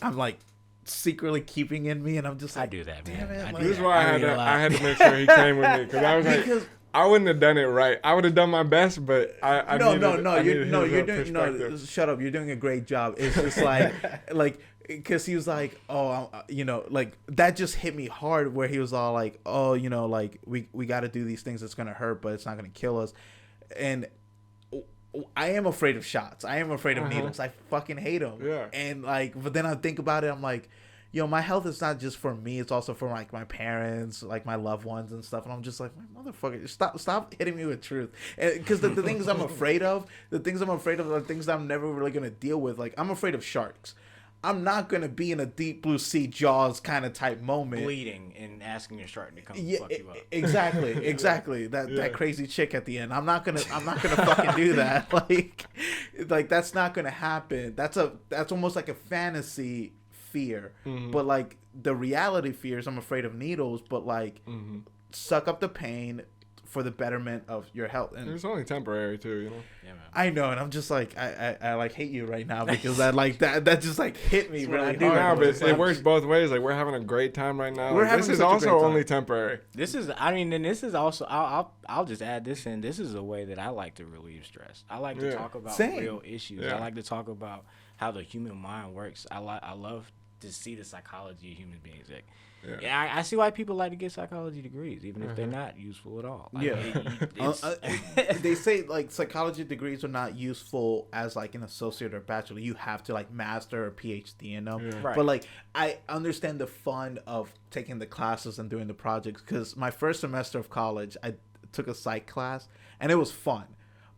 I'm like secretly keeping in me, and I'm just like, I do that, man. Damn it, this is why I had to make sure he came with me, because I was like, I wouldn't have done it right. I would have done my best, but you're doing shut up. You're doing a great job. It's just like because he was like, oh, like, that just hit me hard, where he was all like, oh, like, we got to do these things. It's gonna hurt, but it's not gonna kill us. And I am afraid of shots. I am afraid of needles. I fucking hate them. Yeah. And, like, but then I think about it, I'm like, my health is not just for me. It's also for, like, my parents, like, my loved ones and stuff. And I'm just like, motherfucker, stop hitting me with truth. Because the things I'm afraid of, are things that I'm never really going to deal with. Like, I'm afraid of sharks. I'm not going to be in a deep blue sea Jaws kind of type moment. Bleeding and asking your shark to come fuck you up. Exactly. That crazy chick at the end. I'm not gonna fucking do that. Like that's not gonna happen. That's almost like a fantasy fear. But, like, the reality fear is I'm afraid of needles, but, like, suck up the pain for the betterment of your health. And it's only temporary too, Yeah, man. I know, and I'm just like, I like hate you right now, because that just, like, hit me really hard. But it works both ways. Like, we're having a great time right now. This is also only temporary. This is also, I'll just add this in. This is a way that I like to relieve stress. I like to talk about real issues. I like to talk about how the human mind works. I love to see the psychology of human beings. Like, yeah, I see why people like to get psychology degrees, even if they're not useful at all. Like, they say, like, psychology degrees are not useful as, like, an associate or bachelor. You have to, like, master or PhD in them. Yeah. Right. But, like, I understand the fun of taking the classes and doing the projects, because my first semester of college, I took a psych class, and it was fun.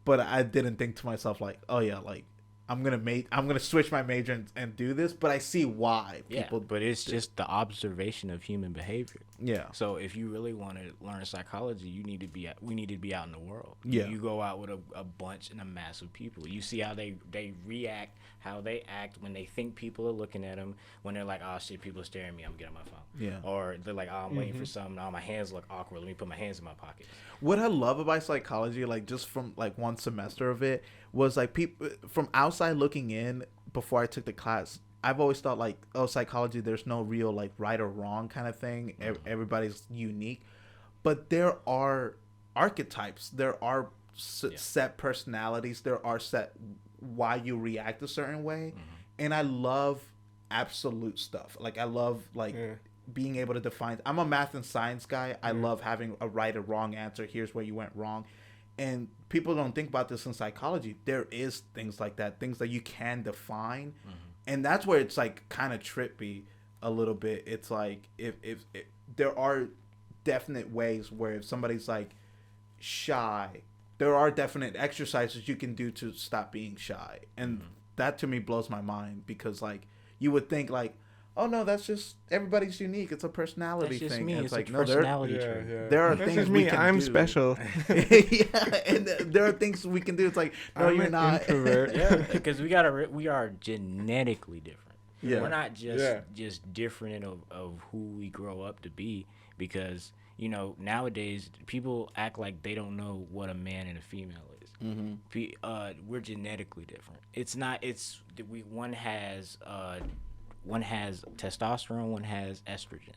But I didn't think to myself, like, oh, yeah, like, I'm gonna switch my major and do this, but I see why people. But it's just the observation of human behavior. Yeah. So if you really want to learn psychology, we need to be out in the world. Yeah. You go out with a bunch and a mass of people. You see how they react, how they act when they think people are looking at them. When they're like, oh shit, people are staring at me, I'm gonna get on my phone. Yeah. Or they're like, oh, I'm waiting for something. Oh, my hands look awkward. Let me put my hands in my pockets. What I love about psychology, like just from like one semester of it, was like people from outside looking in. Before I took the class, I've always thought like, oh, psychology, there's no real like right or wrong kind of thing. Everybody's unique, but there are archetypes. There are set personalities. There are set why you react a certain way, and I love absolute stuff. Like I love like. Being able to define. I'm a math and science guy. I love having a right or wrong answer. Here's where you went wrong. And people don't think about this in psychology. There is things like that, things that you can define. And that's where it's like kind of trippy a little bit. It's like if there are definite ways where if somebody's like shy, there are definite exercises you can do to stop being shy. And that to me blows my mind, because like you would think like, oh no, that's just everybody's unique. It's a personality that's just thing. me. And it's like like personality Yeah, trait. yeah. there are That's things just we me. can I'm do. special. Yeah, and there are things we can do. It's like, no, I'm you're an not. introvert. Yeah, because we are genetically different. Yeah. We're not just different of who we grow up to be, because you know nowadays people act like they don't know what a man and a female is. We're genetically different. It's not. It's one has testosterone, one has estrogen.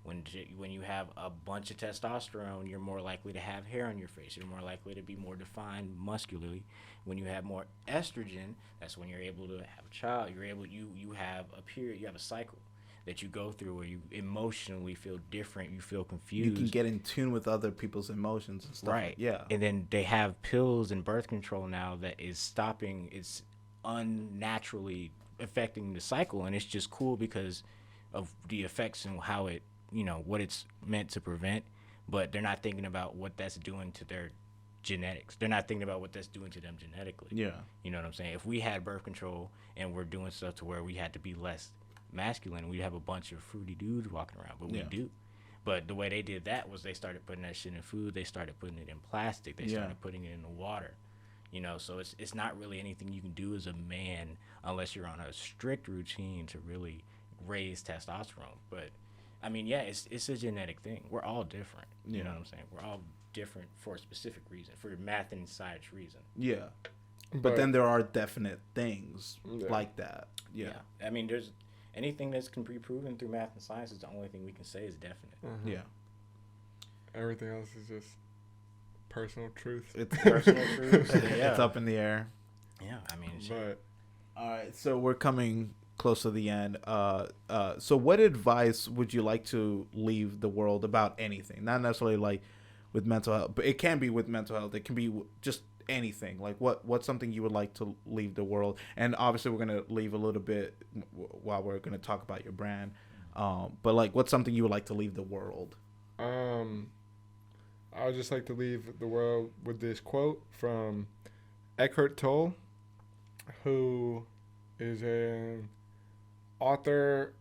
When you have a bunch of testosterone, you're more likely to have hair on your face. You're more likely to be more defined muscularly. When you have more estrogen, that's when you're able to have a child. You have a period, you have a cycle that you go through where you emotionally feel different, you feel confused. You can get in tune with other people's emotions and stuff. Right. Yeah. And then they have pills and birth control now that is stopping, it's unnaturally affecting the cycle, and it's just cool because of the effects and how it, you know, what it's meant to prevent. But they're not thinking about what that's doing to their genetics. They're not thinking about what that's doing to them genetically. Yeah. You know what I'm saying? If we had birth control and we're doing stuff to where we had to be less masculine, we'd have a bunch of fruity dudes walking around, but we do. But the way they did that was they started putting that shit in food. They started putting it in plastic. They started putting it in the water. You know, so it's not really anything you can do as a man unless you're on a strict routine to really raise testosterone. But I mean, yeah, it's a genetic thing. We're all different. You know what I'm saying? We're all different for a specific reason, for math and science reason. Yeah. But then there are definite things like that. Yeah. I mean, there's anything that's can be proven through math and science is the only thing we can say is definite. Yeah. Everything else is just personal truth. It's Personal truths. It's up in the air. Yeah, I mean, But All right, so we're coming close to the end. So what advice would you like to leave the world about anything? Not necessarily like with mental health, but it can be with mental health. It can be just anything. Like what's something you would like to leave the world? And obviously we're going to leave a little bit while we're going to talk about your brand. But like what's something you would like to leave the world? I would just like to leave the world with this quote from Eckhart Tolle, who is an author.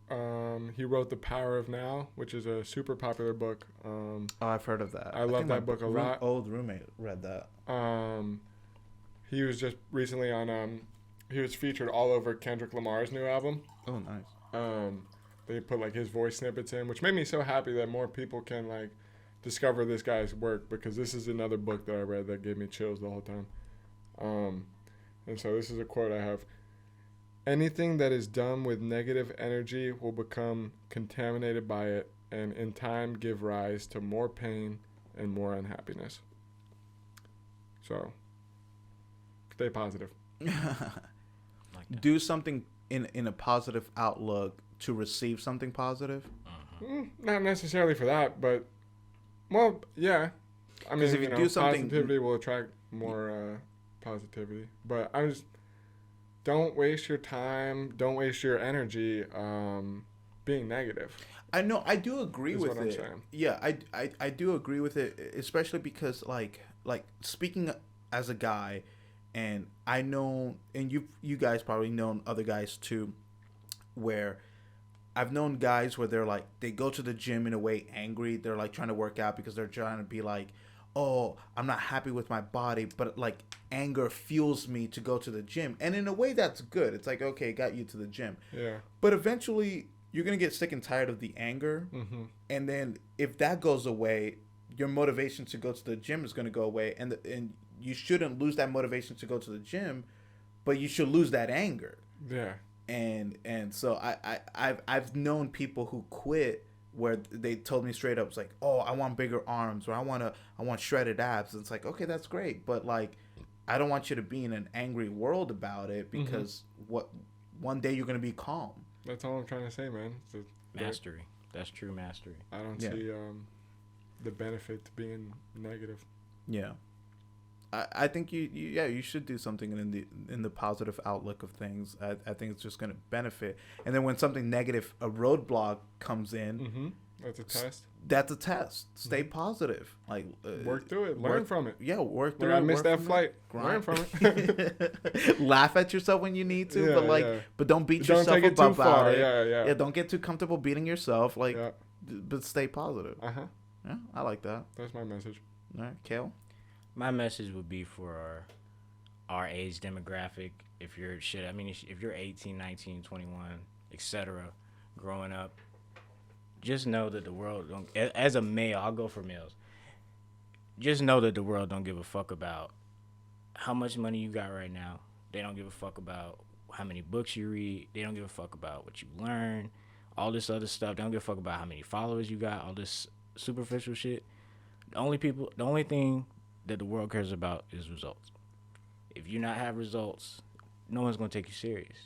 He wrote The Power of Now, which is a super popular book. Oh, I've heard of that. I love think that my book a lot. Old roommate read that. He was just recently on. He was featured all over Kendrick Lamar's new album. Oh, nice. They put like his voice snippets in, which made me so happy that more people can like discover this guy's work, because this is another book that I read that gave me chills the whole time. And so this is a quote I have. Anything that is done with negative energy will become contaminated by it, and in time give rise to more pain and more unhappiness. So, stay positive. Do something in a positive outlook to receive something positive. Not necessarily for that, but, well, yeah. I mean, if you do something, positivity will attract more positivity. But I'm just, don't waste your time, don't waste your energy being negative. I know, I do agree with what I'm it. saying. Yeah, I do agree with it, especially because like speaking as a guy, And I know, and you guys probably known other guys too, where I've known guys where they're like, they go to the gym in a way angry. They're like trying to work out because they're trying to be like, oh, I'm not happy with my body, but like anger fuels me to go to the gym. And in a way that's good. It's like, okay, got you to the gym. Yeah. But eventually you're going to get sick and tired of the anger. Mm-hmm. And then if that goes away, your motivation to go to the gym is going to go away. And you shouldn't lose that motivation to go to the gym, but you should lose that anger. Yeah. And so I've known people who quit where they told me straight up, it's like, oh, I want bigger arms, or I want shredded abs. And it's like, okay, that's great, but like, I don't want you to be in an angry world about it, because one day you're gonna be calm. That's all I'm trying to say, man. Mastery. That's true mastery. I don't see the benefit to being negative. Yeah. I think you should do something in the positive outlook of things. I think it's just going to benefit. And then when something negative, a roadblock comes in, that's a test. That's a test. Stay positive. Like work through it. Learn from it. Yeah, work through it. I missed that flight. Learn from it. Laugh at yourself when you need to, but don't beat yourself take it up too about far. it. Yeah. Don't get too comfortable beating yourself. But stay positive. Yeah, I like that. That's my message. All right, Cale. My message would be for our age demographic. If you're 18, 19, 21, etc., growing up, just know that the world don't. As a male, I'll go for males. Just know that the world don't give a fuck about how much money you got right now. They don't give a fuck about how many books you read. They don't give a fuck about what you learn. All this other stuff. They don't give a fuck about how many followers you got. All this superficial shit. The only thing that the world cares about is results. If you not have results, no one's gonna take you serious.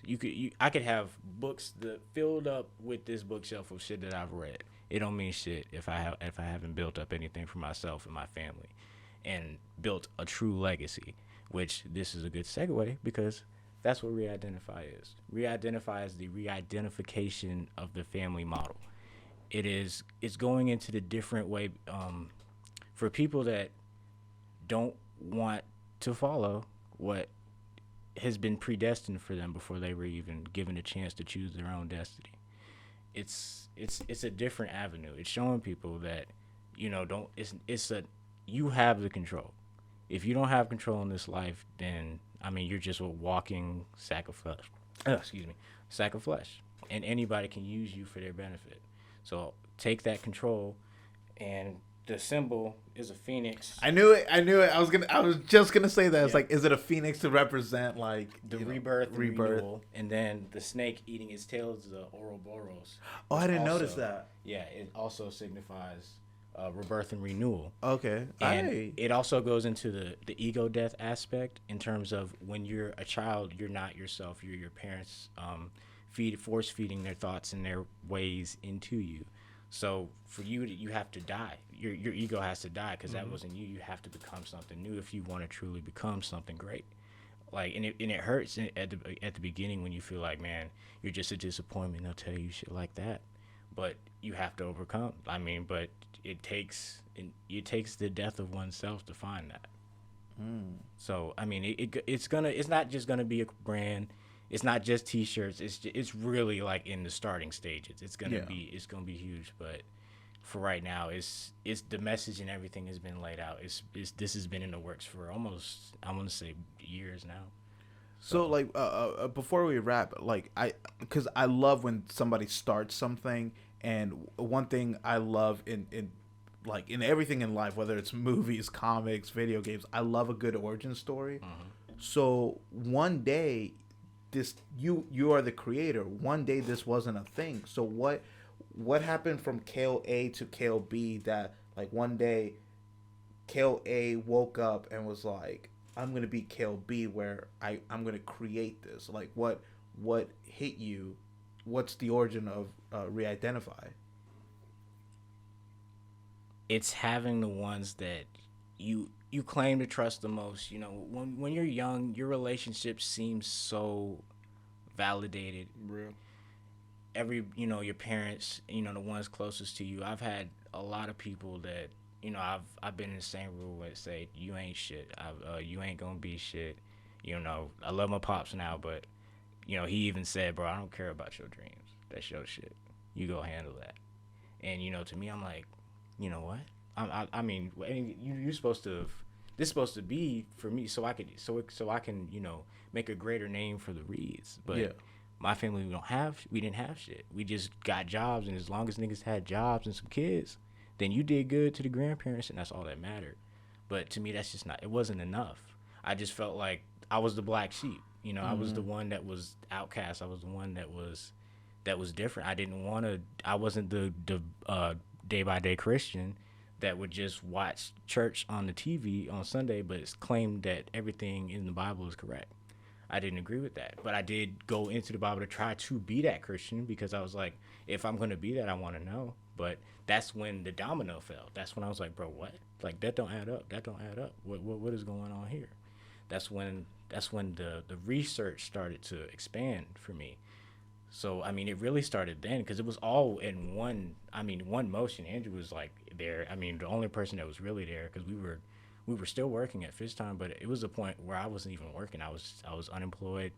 I could have books that filled up with this bookshelf of shit that I've read. It don't mean shit if I haven't built up anything for myself and my family, and built a true legacy. Which this is a good segue, because that's what Reidentify is. Reidentify is the re-identification of the family model. It's going into the different way for people that don't want to follow what has been predestined for them before they were even given a chance to choose their own destiny. It's a different avenue. It's showing people that, you have the control. If you don't have control in this life, then you're just a walking sack of flesh. Sack of flesh, and anybody can use you for their benefit. So take that control, and the symbol is a phoenix. I knew it. I was just gonna say that. It's like, is it a phoenix to represent like the rebirth, renewal, and then the snake eating its tail is the Ouroboros. Oh, I didn't notice that. Yeah, it also signifies rebirth and renewal. Okay, and it also goes into the ego death aspect, in terms of when you're a child, you're not yourself. You're your parents force feeding their thoughts and their ways into you. So for you, you have to die. Your ego has to die, because that wasn't you. You have to become something new if you want to truly become something great. And it hurts at the beginning when you feel like, man, you're just a disappointment. They'll tell you shit like that, but you have to overcome. But it takes the death of oneself to find that. So it's not just gonna be a brand. It's not just T-shirts. It's really like in the starting stages. It's gonna be huge. But for right now, it's the message and everything has been laid out. This has been in the works for almost, I want to say, years now. So like before we wrap, because I love when somebody starts something, and one thing I love in everything in life, whether it's movies, comics, video games, I love a good origin story. So one day, you are the creator. One day this wasn't a thing. So what happened from Cale A to Cale B, that like one day Cale A woke up and was like, I'm gonna be Cale B, where I'm gonna create this. Like what hit you? What's the origin of Reidentify? It's having the ones that you claim to trust the most. When you're young, your relationship seems so validated. Real. Your parents, the ones closest to you. I've had a lot of people that, I've been in the same room with say, you ain't shit. You ain't gonna be shit. You know, I love my pops now, but you know, he even said, "Bro, I don't care about your dreams. That's your shit. You go handle that." And you know, to me, I'm like, you know what? I mean, you're supposed to. This is supposed to be for me, so I can, you know, make a greater name for the Reids. But Yeah. my family, we didn't have shit. We just got jobs, and as long as niggas had jobs and some kids, then you did good to the grandparents, and that's all that mattered. But to me, that's just not. It wasn't enough. I just felt like I was the black sheep. You know, I was the one that was outcast. I was the one that was different. I didn't want to. I wasn't the day by day Christian that would just watch church on the TV on Sunday, but it's claimed that everything in the Bible is correct. I didn't agree with that, but I did go into the Bible to try to be that Christian because I was like, if I'm going to be that, I want to know. But that's when the domino fell. That's when I was like, bro, what? Like, that don't add up. That don't add up. What is going on here? That's when the research started to expand for me. So, I mean, it really started then because it was all in one motion. Andrew was like there. I mean, the only person that was really there because we were still working at Fish Time, but it was a point where I wasn't even working. I was unemployed,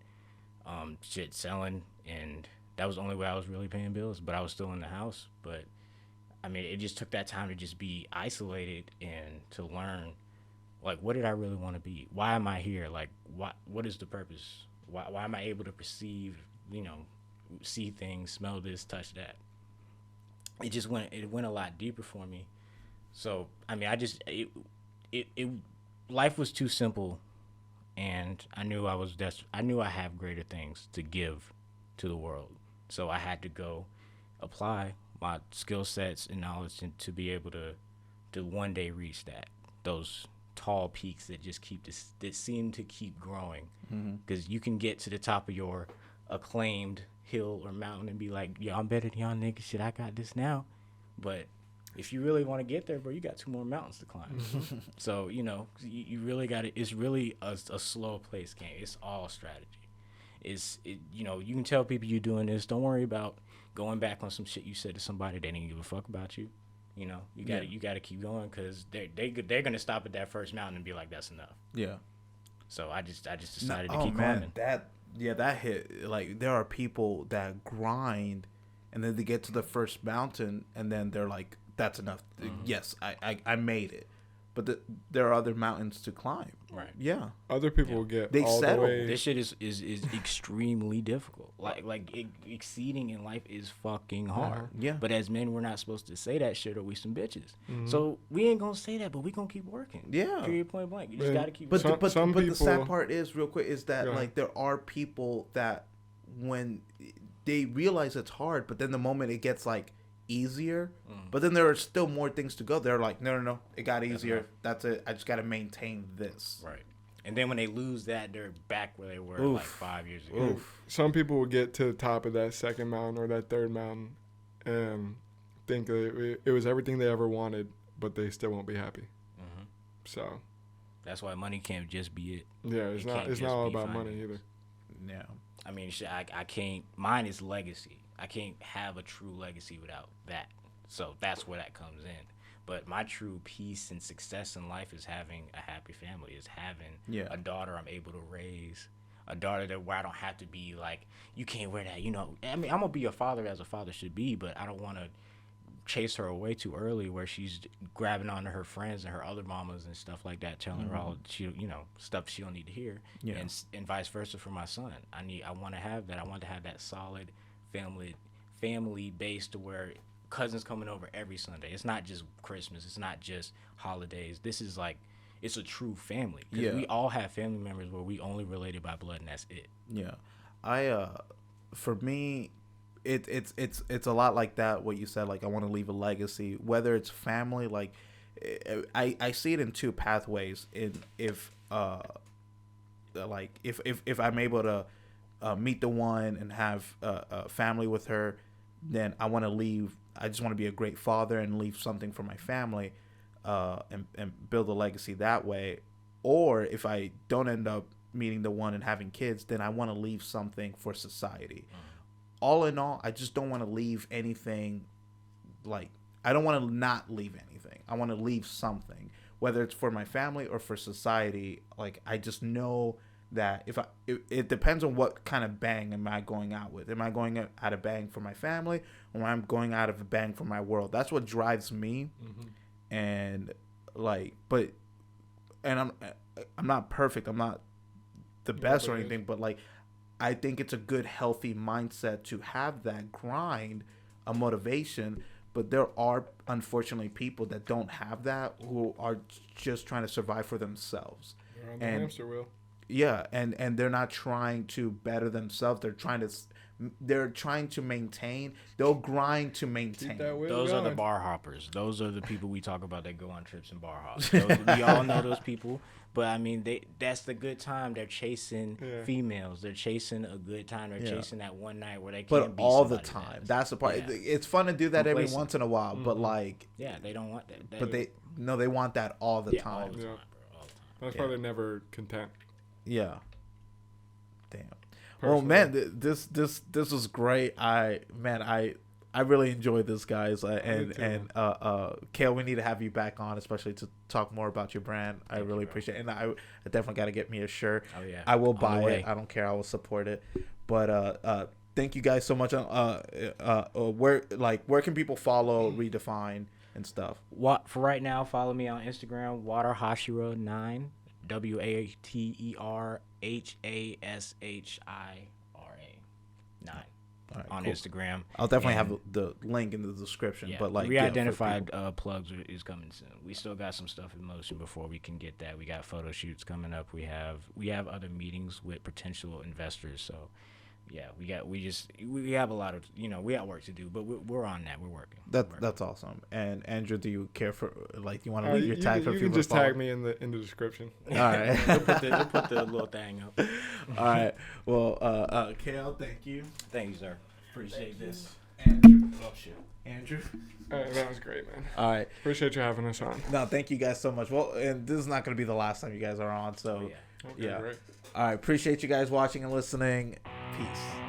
selling, and that was the only way I was really paying bills. But I was still in the house. But I mean, it just took that time to just be isolated and to learn, like, what did I really want to be? Why am I here? Like, what is the purpose? Why am I able to perceive, you know, see things, smell this, touch that? It went a lot deeper for me. So I mean, life was too simple, and I knew I have greater things to give to the world. So I had to go apply my skill sets and knowledge to be able to one day reach those tall peaks that seem to keep growing. Because you can get to the top of your acclaimed hill or mountain and be like, yeah, I'm better than y'all niggas. Shit, I got this now. But if you really want to get there, bro, you got 2 more mountains to climb. So, you know, you really got it. It's really a slow place game. It's all strategy. You know, you can tell people you're doing this. Don't worry about going back on some shit you said to somebody that didn't give a fuck about you. You know, you got to keep going because they're gonna stop at that first mountain and be like, that's enough. Yeah. So I just decided to keep climbing. That hit. Like, there are people that grind, and then they get to the first mountain, and then they're like, "That's enough. Yes, I made it." But there are other mountains to climb. Right. Yeah. Other people will get They all settle. the way. This shit is extremely difficult. Exceeding in life is fucking hard. Yeah. But as men, we're not supposed to say that shit or we some bitches. So we ain't gonna say that, but we gonna keep working. Yeah. Period. Point blank. You just Man, gotta keep. But working. the sad part is, real quick, is that Yeah. like there are people that when they realize it's hard, but then the moment it gets like easier, but then there are still more things to go. They're like, no, it got easier. That's it. I just got to maintain this. Right. And then when they lose that, they're back where they were like 5 years ago. Oof. Some people will get to the top of that second mountain or that third mountain and think that it was everything they ever wanted, but they still won't be happy. So that's why money can't just be it. yeah, it's not all about money either. Yeah. I mean, shit, I can't. Mine is legacy. I can't have a true legacy without that. So that's where that comes in. But my true peace and success in life is having a happy family, is having a daughter I'm able to raise, a daughter where I don't have to be like, you can't wear that. You know, I mean, I'm going to be a father as a father should be, but I don't want to chase her away too early where she's grabbing onto her friends and her other mamas and stuff like that, telling her all stuff she don't need to hear, and vice versa for my son. I want to have that. I want to have that solid family base to where cousins coming over every Sunday. It's not just Christmas. It's not just holidays. This is like, it's a true family. Because we all have family members where we only related by blood and that's it. Yeah, for me, it's a lot like that. What you said, like I want to leave a legacy, whether it's family. Like I see it in 2 pathways. If I'm able to meet the one and have a family with her, then I want to leave. I just want to be a great father and leave something for my family, and build a legacy that way. Or if I don't end up meeting the one and having kids, then I want to leave something for society. All in all, I just don't want to leave anything. Like, I don't want to not leave anything. I want to leave something, whether it's for my family or for society. Like, I just know that it depends on what kind of bang am I going out with. Am I going out a bang for my family, or am I going out of a bang for my world? That's what drives me. And I'm not perfect. I'm not the best or anything, but like, I think it's a good, healthy mindset to have that grind, a motivation. But there are, unfortunately, people that don't have that, who are just trying to survive for themselves. They're on the hamster wheel. Yeah, and they're not trying to better themselves. They're trying to maintain. They'll grind to maintain. Those are the bar hoppers. Those are the people we talk about that go on trips and bar hops. We all know those people. But I mean, that's the good time. They're chasing females. They're chasing a good time. They're chasing that one night where they can't be all the time. That's the part. Yeah. It's fun to do that every once in a while, but like, they don't want that. But they want that all the time. All the time, bro. All the time. That's why they're never content. Yeah. Damn. Well, man, this was great. I really enjoyed this, guys. And Cale, we need to have you back on, especially to talk more about your brand. I really appreciate it. And I definitely got to get me a shirt. Oh yeah. I will buy it. I don't care. I will support it. But thank you guys so much. Where can people follow Reidefine and stuff? For right now, follow me on Instagram, WaterHashira9. WATERHASHIRA 9 on cool. Instagram. I'll definitely have the link in the description. But like, Reidentified plugs is coming soon. We still got some stuff in motion before we can get that. We got photo shoots coming up. We have other meetings with potential investors. So yeah, we have a lot of, we got work to do, but we're on that. We're working. That's awesome. And Andrew, do you care for, like, you want to leave your tag for people? You can just tag me in the description. All right. We'll put the little thing up. All right. Well, Cale, thank you. Thank you, sir. Appreciate this. Andrew. Oh shit. Andrew. All right, that was great, man. All right. Appreciate you having us on. No, thank you guys so much. Well, and this is not going to be the last time you guys are on, so Okay, great. All right. Appreciate you guys watching and listening. Peace.